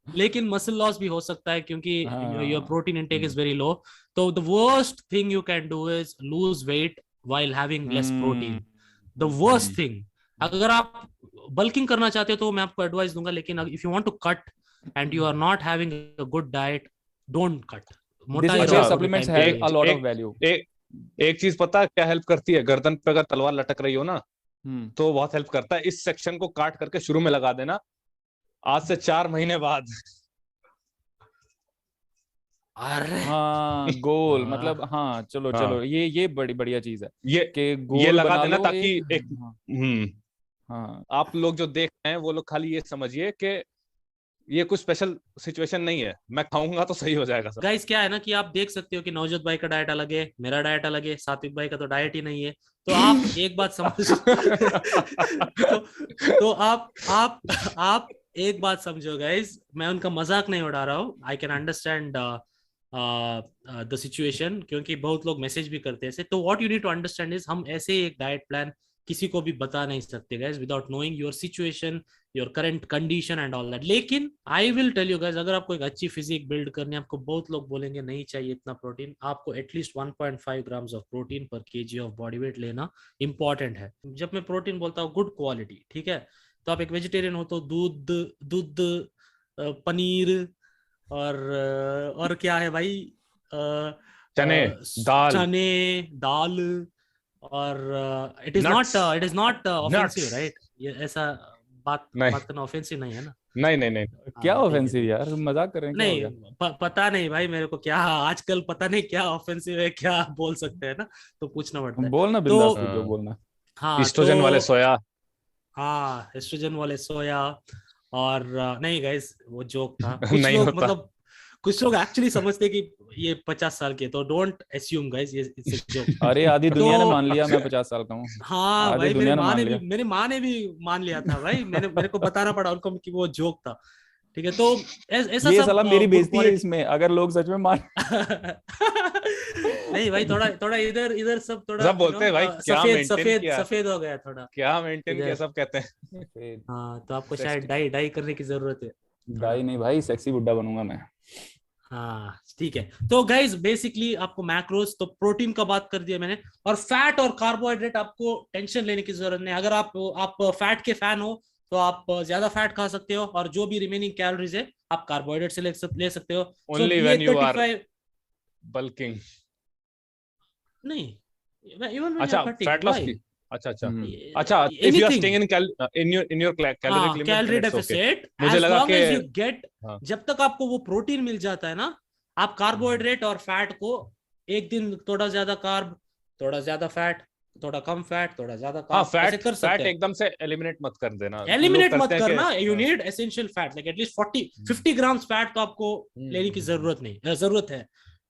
लेकिन मसल लॉस भी हो सकता है क्योंकि योर हाँ। Protein intake is very low. तो the worst thing you can do is lose weight while having less protein, hmm the worst thing। अगर आप बल्किंग करना चाहते हो तो मैं आपको एडवाइस दूंगा, लेकिन if you want to cut and you are not having a good diet, don't cut. This मोटा इज ही वेयर रहो अच्छा, थोड़े सप्लीमेंट्स टाइम के हैव लिए। अ लॉट ऑफ एक वैल्यू। एक एक चीज पता है क्या हेल्प करती है? गर्दन पे अगर तलवार लटक रही हो ना, हम्म तो बहुत हेल्प करता है। इस सेक्शन को काट करके शुरू में लगा देना, आज से 4 महीने बाद। अरे हाँ गोल हाँ मतलब, हाँ चलो हाँ, चलो, ये बड़ी बढ़िया चीज है ये कि ये गोल लगा बना देना लो ताकि एक। एक हाँ हाँ। आप लोग जो देख रहे हैं वो लोग खाली ये समझिए कि ये कुछ स्पेशल सिचुएशन नहीं है, मैं खाऊंगा तो सही हो जाएगा सब। गाइस, क्या है ना कि आप देख सकते हो कि नवजोत भाई का डाइट अलग है, मेरा डाइट अलग है, सात्विक भाई का तो डाइट ही नहीं है। तो आप एक बात समझ तो आप एक बात समझो गाइस, मैं उनका मजाक नहीं उड़ा रहा हूँ। I can understand the situation, क्योंकि बहुत लोग मैसेज भी करते हैं ऐसे। तो what you need to understand is, हम ऐसे एक डाइट प्लान किसी को भी बता नहीं सकते guys without knowing your situation, your current condition and all that. लेकिन I will tell you guys, अगर आपको एक अच्छी फिजिक बिल्ड करनी है, आपको बहुत लोग बोलेंगे नहीं चाहिए इतना प्रोटीन, आपको एटलीस्ट 1.5 ग्राम्स ऑफ प्रोटीन पर केजी ऑफ बॉडी वेट लेना इंपॉर्टेंट है। जब मैं प्रोटीन बोलता हूँ गुड क्वालिटी, ठीक है, तो आप एक वेजिटेरियन हो तो दूध दूध पनीर और क्या है भाई, चने, दाल, चने, दाल, और it is nuts, not offensive nuts. Right, ये ऐसा बात नहीं बात करना ऑफेंसिव नहीं है ना? नहीं नहीं नहीं। क्या हाँ, ठीक है, ऑफेंसिव ठीक है। यार, मजाक कर रहे हैं, क्या हो नहीं, गया? पता नहीं भाई मेरे को, क्या आजकल पता नहीं क्या ऑफेंसिव है, क्या बोल सकते हैं ना, तो पूछना पड़ता है। बोलना तो बिंदास, जो हाँ, बोलना। हाँ ईस्ट्रोजन वाले तो सोया। हाँ, एस्ट्रोजन वाले सोया। और नहीं गाइस, वो जोक था। कुछ नहीं लोग होता। मतलब, कुछ लोग एक्चुअली समझते हैं कि ये 50 साल के, तो डोंट एस्यूम गाइस, ये इट्स अ जोक। अरे आधी तो दुनिया ने मान लिया मैं 50 साल का हूँ। हाँ आधी भाई, दुनिया ने मान लिया। मेरी माँ ने भी मान लिया था भाई, मेरे को बताना पड़ा उनको कि वो जोक था। ठीक है, तो ऐसा ये सब साला मेरी गुड बेइज्जती है क्वालिटी। इसमें, अगर लोग सच में मान। नहीं भाई, थोड़ा थोड़ा इधर इधर सब थोड़ा सब बोलते हैं भाई क्या सफेद मेंटेन सफेद किया, सफेद हो गया थोड़ा क्या मेंटेन किया, इधर। सब कहते हैं। हाँ, तो आपको शायद सेक्सी। डाई डाई करने की जरूरत है डाई थोड़ा। नहीं भाई, सेक्सी बुड्ढा बनूंगा मैं। हाँ ठीक है, तो गाइज बेसिकली आपको मैक्रोस, तो प्रोटीन का बात कर दिया मैंने, और फैट और कार्बोहाइड्रेट आपको टेंशन लेने की जरूरत नहीं। अगर आप फैट के फैन हो तो आप ज्यादा फैट खा सकते हो, और जो भी रिमेनिंग कैलोरीज है आप कार्बोहाइड्रेट से ले सकते हो। सो ओनली ये व्हेन यू आर 35, बल्किंग। नहीं, इवन व्हेन यू आर अच्छा, फैटिंग, फैट लॉस व्हाई? की। अच्छा अच्छा। हम्म। अच्छा, if you are anything. Staying in your caloric हाँ, limit then calorie it's okay. Deficit, मुझे एज लगा लॉन्ग कि एज यू गेट, हाँ। जब तक आपको वो प्रोटीन मिल जाता है ना, आप कार्बोहाइड्रेट और फैट को एक दिन थोड़ा ज्यादा कार्ब, थोड़ा ज्यादा फैट, थोड़ा कम फैट, थोड़ा ज्यादा हाँ, कार्ब, ऐसे फैट कर सकते फैट हैं। एकदम से एलिमिनेट मत कर देना, लोग एलिमिनेट मत करते हैं कि करना, यू हाँ। Need essential fat, like at least 40-50 grams fat तो आपको लेने की जरूरत नहीं, जरूरत है।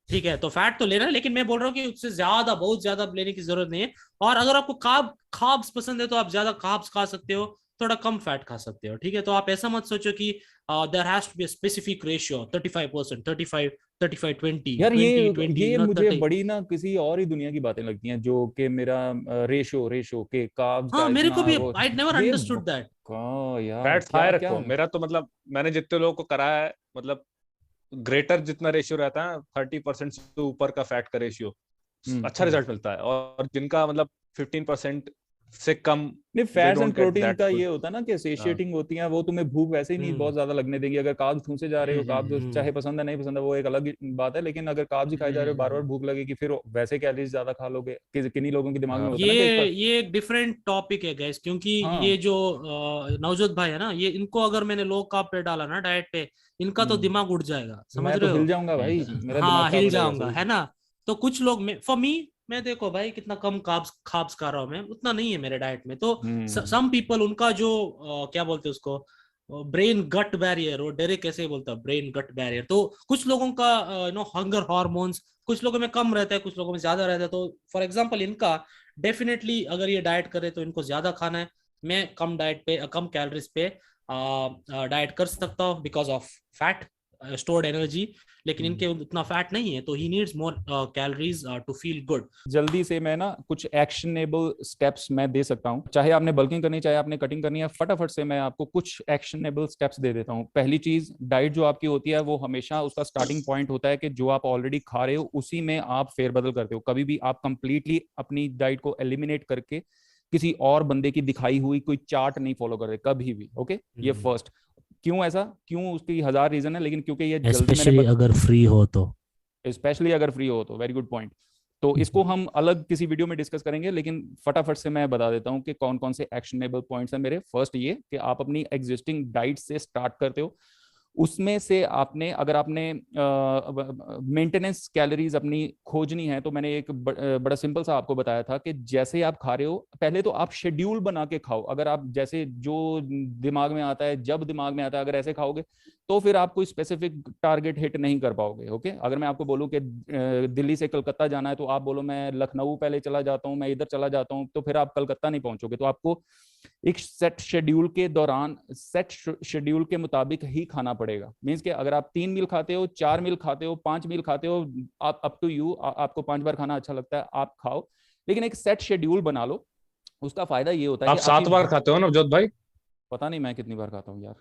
ठीक है, तो फैट तो लेना है, लेकिन मैं बोल रहा हूँ कि उससे ज्यादा, बहुत ज्यादा लेने की जरूरत नहीं है। और अगर आपको कार्ब्स पसंद है तो आप ज्यादा कार्ब्स खा सकते हो, थोड़ा कम फैट खा सकते हो। ठीक है, तो आप ऐसा मत सोचो कि there has to be a specific ratio 35%, 35, 35, 20, यार 20, 20, ये मुझे 30। बड़ी ना किसी और ही दुनिया की बातें लगती हैं, जो कि मेरा रेशो रेशो के कार्ब्स का हाँ, मेरे को इतना भी, वो। आई नेवर ये अंडरस्टूड दैट। बका यार, फैट्स हाई क्या क्या। रखो। मेरा तो मतलब मैंने जितने लोगों को कराया है, मतलब ग्रेटर जितना रेशियो रहता है 30% से ऊपर का फैट का रेशियो, अच्छा हम्म। रिजल्ट मिलता है। और जिनका मतलब 15% से कम, नहीं, they fats and don't get protein that का गुड। ये होता है ना कि हाँ। सेशिएटिंग होती हैं, वो तुम्हें भूख वैसे ही नहीं हम्म बहुत ज्यादा लगने देंगी। अगर कार्ब्स ठूसे जा रहे हो, कार्ब्स चाहे हम्म पसंद है नहीं पसंद है वो एक अलग बात है, लेकिन अगर कार्ब्स ही खाए जा रहे हो, बार बार हम्म। भूख लगेगी, फिर वैसे कैलोरीज ज्यादा खा लोगे। किन्हीं लोगों के दिमाग में हाँ। होता है ना कि ये ये एक डिफरेंट टॉपिक है गैस, क्योंकि हाँ। ये जो नवजोत भाई है ना, ये इनको अगर मैंने लो कार्ब पे डाला ना डाइट पे, इनका तो हम्म। दिमाग उड़ जाएगा, समझ मैं तो रहे हो? हिल जाऊंगा भाई, मेरा दिमाग हाँ, खराब हिल हो जाएगा जाऊंगा, शुरू है से। ना? तो कुछ लोग, फॉर मी, मैं देखो भाई कितना कम कार्ब्स खाब्स खा रहा हूँ मैं, उतना नहीं है मेरे डाइट में। तो हम्म। सम पीपल, उनका जो क्या बोलते हैं उसको, ब्रेन गट बैरियर, वो डेरे कैसे बोलता है, ब्रेन गट बैरियर, तो कुछ लोगों का हंगर हार्मोन्स कुछ लोगों में कम रहता है, कुछ लोगों में ज्यादा रहता है। तो फॉर एग्जांपल इनका डेफिनेटली, अगर ये डाइट करे तो इनको ज्यादा खाना है। मैं कम डाइट पे, कम कैलोरीज पे डाइट कर सकता हूँ because of fat, stored energy. लेकिन हम्म। इनके उतना फैट नहीं है, तो he needs more calories to feel good. जल्दी से मैं ना कुछ एक्शनेबल स्टेप्स मैं दे सकता हूँ, चाहे आपने बल्किंग करनी चाहे आपने कटिंग करनी है, फटाफट से मैं आपको कुछ एक्शनेबल स्टेप्स दे देता हूँ। पहली चीज, डाइट जो आपकी होती है वो हमेशा उसका स्टार्टिंग पॉइंट होता है कि जो आप ऑलरेडी खा रहे हो उसी में आप फेरबदल करते हो। कभी भी आप कंप्लीटली अपनी डाइट को एलिमिनेट करके किसी और बंदे की दिखाई हुई कोई चार्ट नहीं फॉलो करते कभी भी। ओके, ये फर्स्ट। क्यों ऐसा, क्यों, उसकी हजार रीजन है, लेकिन क्योंकि ये जल्दी मैंने स्पेशली अगर फ्री हो तो। स्पेशली अगर फ्री हो तो वेरी गुड पॉइंट। तो इसको हम अलग किसी वीडियो में डिस्कस करेंगे, लेकिन फटाफट से मैं बता देता हूं कि कौन कौन से एक्शनेबल पॉइंट्स हैं मेरे। फर्स्ट ये कि आप अपनी एग्जिस्टिंग डाइट से स्टार्ट करते हो, उसमें से आपने, अगर आपने मेंटेनेंस कैलोरीज अपनी खोजनी है, तो मैंने एक बड़ा सिंपल सा आपको बताया था कि जैसे आप खा रहे हो पहले तो आप शेड्यूल बना के खाओ। अगर आप जैसे जो दिमाग में आता है, जब दिमाग में आता है, अगर ऐसे खाओगे तो फिर आप कोई स्पेसिफिक टारगेट हिट नहीं कर पाओगे। ओके, अगर मैं आपको बोलूं कि दिल्ली से कलकत्ता जाना है, तो आप बोलो मैं लखनऊ पहले चला जाता हूँ, मैं इधर चला जाता हूँ, तो फिर आप कलकत्ता नहीं पहुंचोगे। तो आपको एक सेट शेड्यूल के दौरान, सेट शेड्यूल के मुताबिक ही खाना पड़ेगा। मींस कि अगर आप 3 मील खाते हो, 4 मील खाते हो, 5 मील खाते हो, आप अप टू यू, आपको 5 बार खाना अच्छा लगता है आप खाओ, लेकिन एक सेट शेड्यूल बना लो। उसका फायदा ये होता है आप कि आपकी, 7 बार खाते हो ना नवजोत भाई? पता नहीं मैं कितनी बार खाता हूँ यार।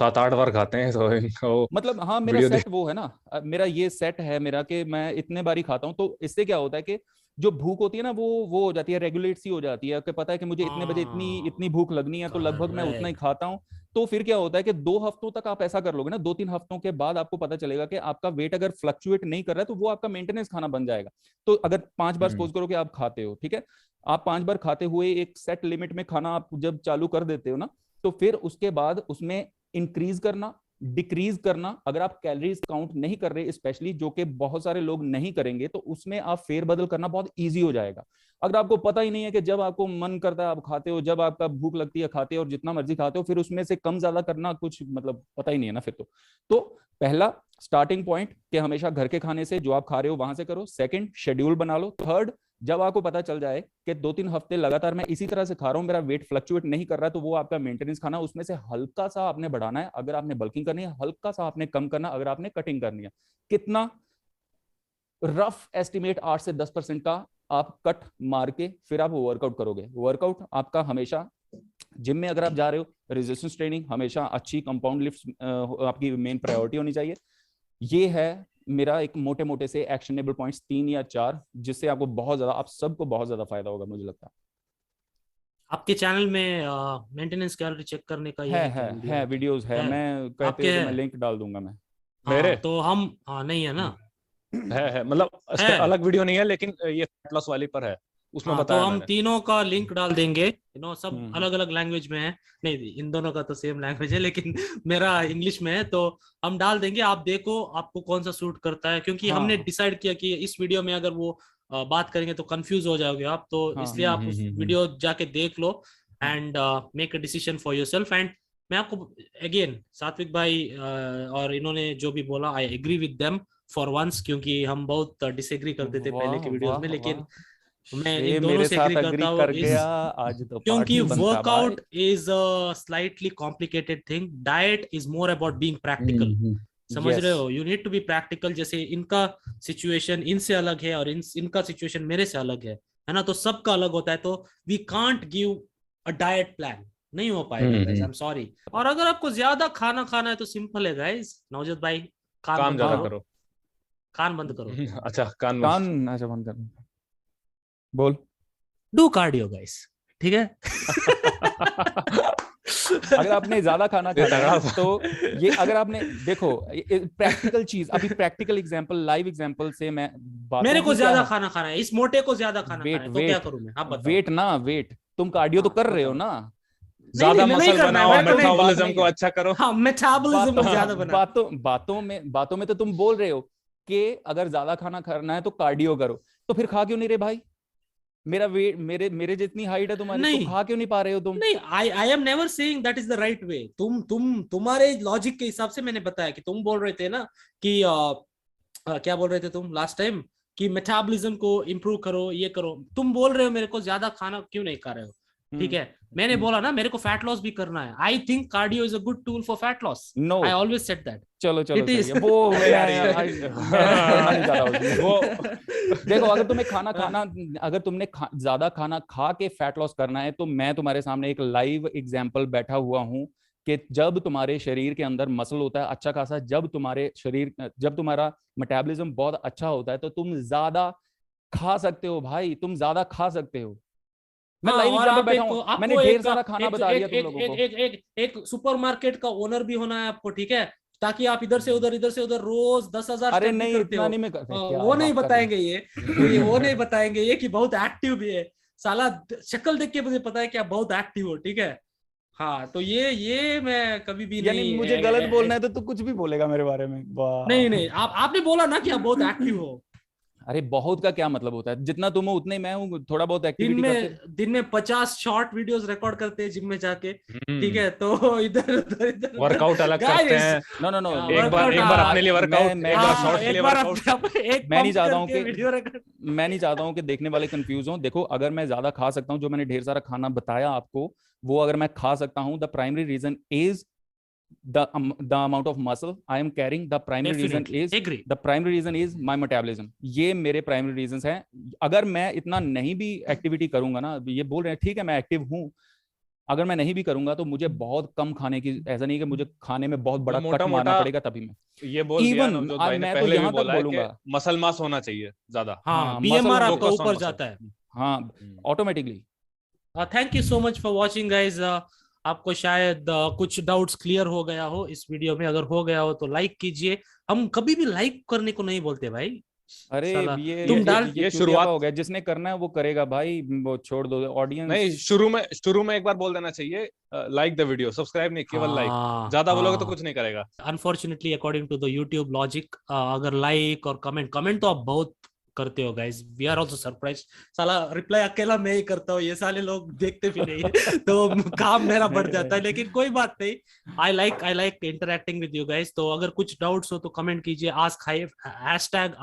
7-8 बार खाते हैं तो इनको मतलब हाँ, मेरा वीडियो सेट वो है ना, मेरा ये सेट है मेरा कि मैं इतने बार ही खाता हूँ। तो इससे क्या होता है कि जो भूख होती है ना वो हो जाती है, रेगुलेट सी हो जाती है कि पता है कि मुझे इतने बजे इतनी इतनी भूख लगनी है, तो लगभग मैं उतना ही करेक्ट। खाता हूँ। तो फिर क्या होता है कि 2 हफ्तों तक आप ऐसा कर लोगे ना, 2-3 हफ्तों के बाद आपको पता चलेगा कि आपका वेट अगर फ्लक्चुएट नहीं कर रहा है, तो वो आपका मेंटेनेंस खाना बन जाएगा। तो अगर 5 बार हम्म। सपोज करो कि आप खाते हो, ठीक है, आप 5 बार खाते हुए एक सेट लिमिट में खाना आप जब चालू कर देते हो ना, तो फिर उसके बाद उसमें इंक्रीज करना, डिक्रीज करना। अगर आप कैलोरीज काउंट नहीं कर रहे, स्पेशली जो कि बहुत सारे लोग नहीं करेंगे, तो उसमें आप फेरबदल करना बहुत इजी हो जाएगा। अगर आपको पता ही नहीं है कि जब आपको मन करता है आप खाते हो, जब आपका भूख लगती है खाते हो, और जितना मर्जी खाते हो, फिर उसमें से कम ज्यादा करना कुछ मतलब पता ही नहीं है ना फिर तो पहला स्टार्टिंग पॉइंट कि हमेशा घर के खाने से जो आप खा रहे हो वहां से करो। सेकंड, शेड्यूल बना लो। थर्ड, जब आपको पता चल जाए कि 2-3 हफ्ते लगातार मैं इसी तरह से खा रहा हूं, मेरा वेट फ्लक्चुएट नहीं कर रहा है, तो वो आपका मेंटेनेंस खाना, उसमें से हल्का सा आपने बढ़ाना है अगर आपने बल्किंग करनी है, हल्का सा आपने कम करना अगर आपने कटिंग करनी है। कितना? रफ एस्टिमेट 8 से 10% का आप कट मार के फिर आप वर्कआउट करोगे। वर्कआउट आपका हमेशा जिम में अगर आप जा रहे हो, रेजिस्टेंस ट्रेनिंग हमेशा अच्छी कंपाउंड लिफ्ट आपकी मेन प्रायोरिटी होनी चाहिए। ये है मेरा एक मोटे मोटे से एक्शनेबल पॉइंट्स 3 या 4, जिससे आपको बहुत ज्यादा, आप सबको बहुत ज्यादा फायदा होगा मुझे लगता है। आपके चैनल में मेंटेनेंस कैलोरी चेक करने का ये है वीडियोस है। मैं कहते हो तो मैं लिंक डाल दूंगा मैं। मेरे हाँ, तो हम नहीं है ना? है मतलब है। अलग वीडियो नहीं है, लेकिन ये फैट लॉस वाली पर है, उसमें हाँ, तो बताया हम मैंने। तीनों का लिंक डाल देंगे। सब अलग अलग लैंग्वेज में है। नहीं, इन दोनों का तो सेम लैंग्वेज है, लेकिन मेरा इंग्लिश में है, तो हम डाल देंगे। आप देखो आपको कौन सा सूट करता है, क्योंकि हमने डिसाइड किया कि इस वीडियो में अगर वो बात करेंगे तो कंफ्यूज हो जाओगे आप, तो इसलिए आप उस वीडियो जाके देख लो and make a decision for yourself. And मैं आपको अगेन सात्विक भाई और इन्होंने जो भी बोला, I agree with them for once, क्योंकि हम बहुत डिसएग्री करते थे पहले के वीडियोस में, लेकिन मैं इन दोनों मेरे से साथ एग्री अग्री करता हूँ कर इस, गया आज तो क्योंकि पार्टी बनता भाई। Workout is a slightly complicated thing, diet is more about being practical. समझ रहे हो? You need to be practical. जैसे इनका सिचुएशन इनसे अलग है और इनका सिचुएशन मेरे से अलग है ना? तो सबका अलग होता है, तो we can't give a diet plan, नहीं हो पाएगा गाइस, आई एम सॉरी। और अगर आपको ज्यादा खाना खाना है तो सिंपल है गाइस, नवजोत भाई, कान काम बंद ज्यादा करो, करो। कान बंद करो, अच्छा, कान अच्छा बंद कर, बोल। डू कार्डियो गाइस, ठीक है? अगर आपने ज्यादा खाना खाना है तो ये, अगर आपने देखो प्रैक्टिकल चीज, अभी प्रैक्टिकल एग्जांपल, लाइव एग्जांपल से मैं बातों मेरे को की क्या ज्यादा है। खाना खाना है, इस मोटे को ज्यादा खाना खाना वेट है, तो क्या करूं मैं? आप बताओ। वेट ना वेट, तुम कार्डियो तो हाँ, कर रहे हो बताओ। ना। नहीं ज्यादा नहीं मसल करना है बनाओ, मेरे को, नहीं। मेटाबॉलिज्म को अच्छा करो। हाँ, मेटाबॉलिज्म को ज्यादा बना। बातों में तो तुम बोल रहे हो कि अगर ज्यादा खाना खाना है तो कार्डियो करो, तो फिर खा क्यों नहीं रहे भाई? मेरा वेट, मेरे जितनी हाइट है तुम्हारी, तो नहीं खा क्यों नहीं पा रहे हो तुम? नहीं, I am never saying that is the right way. तुम्हारे लॉजिक के हिसाब से मैंने बताया कि तुम बोल रहे थे ना कि क्या बोल रहे थे तुम लास्ट टाइम, कि मेटाबॉलिज्म को इम्प्रूव करो, ये करो। तुम बोल रहे हो मेरे को ज्यादा खाना क्यों नहीं खा रहे हो, ठीक है? मैंने बोला ना मेरे को फैट लॉस भी करना है। I think cardio is a good tool for fat loss. No, I always said that. चलो It सही is. है वो। अबे यार मैं करना नहीं चाह रहा उसमें। वो देखो, अगर तुम्हें अगर तुमने ज्यादा खाना खा के फैट लॉस करना है, तो मैं तुम्हारे सामने एक लाइव एग्जांपल बैठा हुआ हूं कि जब तुम्हारे शरीर के अंदर मसल होता है अच्छा खासा, जब तुम्हारा मेटाबॉलिज्म बहुत अच्छा होता है, तो तुम ज्यादा खा सकते हो भाई, तुम ज्यादा खा सकते हो। मैं हाँ, लाइव और एग्जांपल आप बैठा हूं, मैंने ढेर सारा खाना बता दिया तुम लोगों को। एक सुपरमार्केट का ओनर भी होना है आपको, ठीक है? ताकि आप इधर से उधर रोज 10,000 अरे स्टेप भी नहीं, करते इतना हो। नहीं मैं क्या वो नहीं बात कर रहे बताएंगे ये वो नहीं बताएंगे ये कि बहुत एक्टिव भी है। साला शक्ल देख के मुझे पता है कि आप बहुत एक्टिव हो, ठीक है? हाँ, तो ये मैं कभी भी यानी नहीं मुझे गलत बोलना है तो तू कुछ भी बोलेगा मेरे बारे में? नहीं वाह। नहीं, आपने बोला ना कि आप बहुत एक्टिव हो। अरे बहुत का क्या मतलब होता है? जितना तुम हो उतने मैं हूँ, थोड़ा बहुत एक्टिविटी करते। दिन में 50 शॉर्ट वीडियोस रिकॉर्ड करते हैं जिम में जाके, ठीक है? तो इधर वर्कआउट अलग करते गाइस, हैं। नो एक बार अपने लिए वर्कआउट, एक बार शॉर्ट के लिए एक बार वर्कआउट। एक मैं नहीं पंप चाहता हूँ करके कि वीडियो रिकॉर्ड। मैं नहीं चाहता हूँ कि देखने वाले कंफ्यूज हों। देखो, अगर मैं ज्यादा खा सकता हूँ, जो मैंने ढेर सारा खाना बताया आपको, वो अगर मैं खा सकता हूँ, the primary reason is the amount of muscle I am carrying. The primary reason is my metabolism. ये मेरे प्राइमरी रीजंस हैं। अगर मैं इतना नहीं भी एक्टिविटी करूंगा ना, ये बोल रहे हैं ठीक है मैं एक्टिव हूँ, अगर मैं नहीं भी करूंगा तो मुझे बहुत कम खाने की, ऐसा नहीं कि मुझे खाने में बहुत बड़ा कट मारना पड़ेगा तभी मैं ये बोल दिया इवन नवजोत भाई ने, मैं तो पहले भी यहाँ तक बोला है कि बोलूंगा। मसल मास होना चाहिए ज्यादा। हाँ, मसल बीएमआर आपका फोकस ऑन ऊपर मसल। जाता है। हाँ, automatically. Thank you so much for watching guys. आपको शायद कुछ डाउट्स क्लियर हो गया हो इस वीडियो में। अगर हो गया हो तो लाइक कीजिए। हम कभी भी लाइक करने को नहीं बोलते भाई, अरे साला ये तुम ये डाल ये ये चूतियापा शुरुआत हो गया, जिसने करना है वो करेगा भाई, वो छोड़ दो नहीं, ऑडियंस। शुरू में एक बार बोल देना चाहिए, लाइक द वीडियो, सब्सक्राइब नहीं, केवल लाइक। हाँ ज्यादा बोलोगे तो हाँ। कुछ नहीं करेगा। Unfortunately according to the YouTube logic, अगर लाइक और कमेंट तो आप बहुत करते हो guys, we are also surprise. साला रिप्लाई अकेला मैं ही करता हूँ, ये साले लोग देखते भी नहीं है तो काम मेरा बढ़ जाता है, लेकिन कोई बात नहीं। I like interacting with you guys. तो अगर कुछ डाउट्स हो तो कमेंट कीजिए,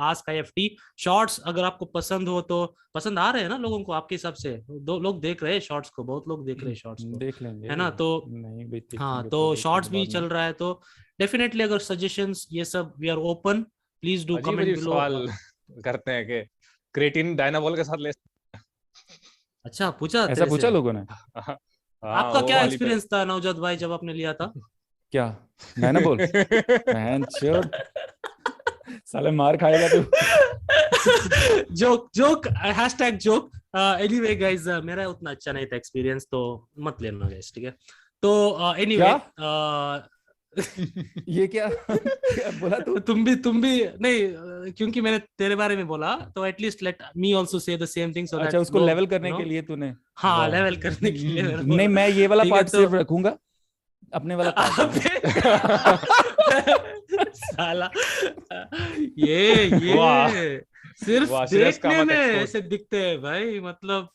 #AskIFT शॉर्ट्स। अगर आपको पसंद हो तो, पसंद आ रहे हैं ना लोगों को आपके हिसाब से? 2 लोग देख रहे हैं शॉर्ट्स को, बहुत लोग देख रहे हैं शॉर्ट्स को, देख लेंगे, है ना? तो नहीं भी हाँ, देखेंगे तो तो देख शॉर्ट्स लेंगे भी बाद चल में। रहा है तो डेफिनेटली अगर सजेशंस ये सब, we are open, please do अजीब कमेंट अजीब बिलो। सवाल करते हैं कि क्रेटिन डायनाबॉल के साथ ले। अच्छा, पूछा ऐसा तेरे पूछा से? लोगों ने? हाँ, आपका वो क्या वाली पे। एक्सपीरियंस था नवजोत भाई जब आपने लिया था? क्या मैं ना बोल, बहन चोद, साले मार खाएगा तू। Joke joke, #joke. Anyway guys, मेरा उतना अच्छा नहीं था एक्सपीरियंस, तो मत लेना गाइस, ठीक है? तो एनीवे ये क्या क्या बोला तू? तुम भी नहीं, क्योंकि मैंने तेरे बारे में बोला तो at least let me also say the same thing, सो अच्छा, दैट उसको लोग लेवल यू करने नो। के लिए तूने? हाँ, वाह। लेवल करने के लिए मैंने नहीं, बोला। मैं ये वाला ठीक है, पार्ट तो सिर्फ रखूंगा, अपने वाला पार्ट। साला ये वाह सिर्फ वाह, श्रेयस देखने कामत में एक्सपोज। ऐसे दिखते हैं भाई, मतलब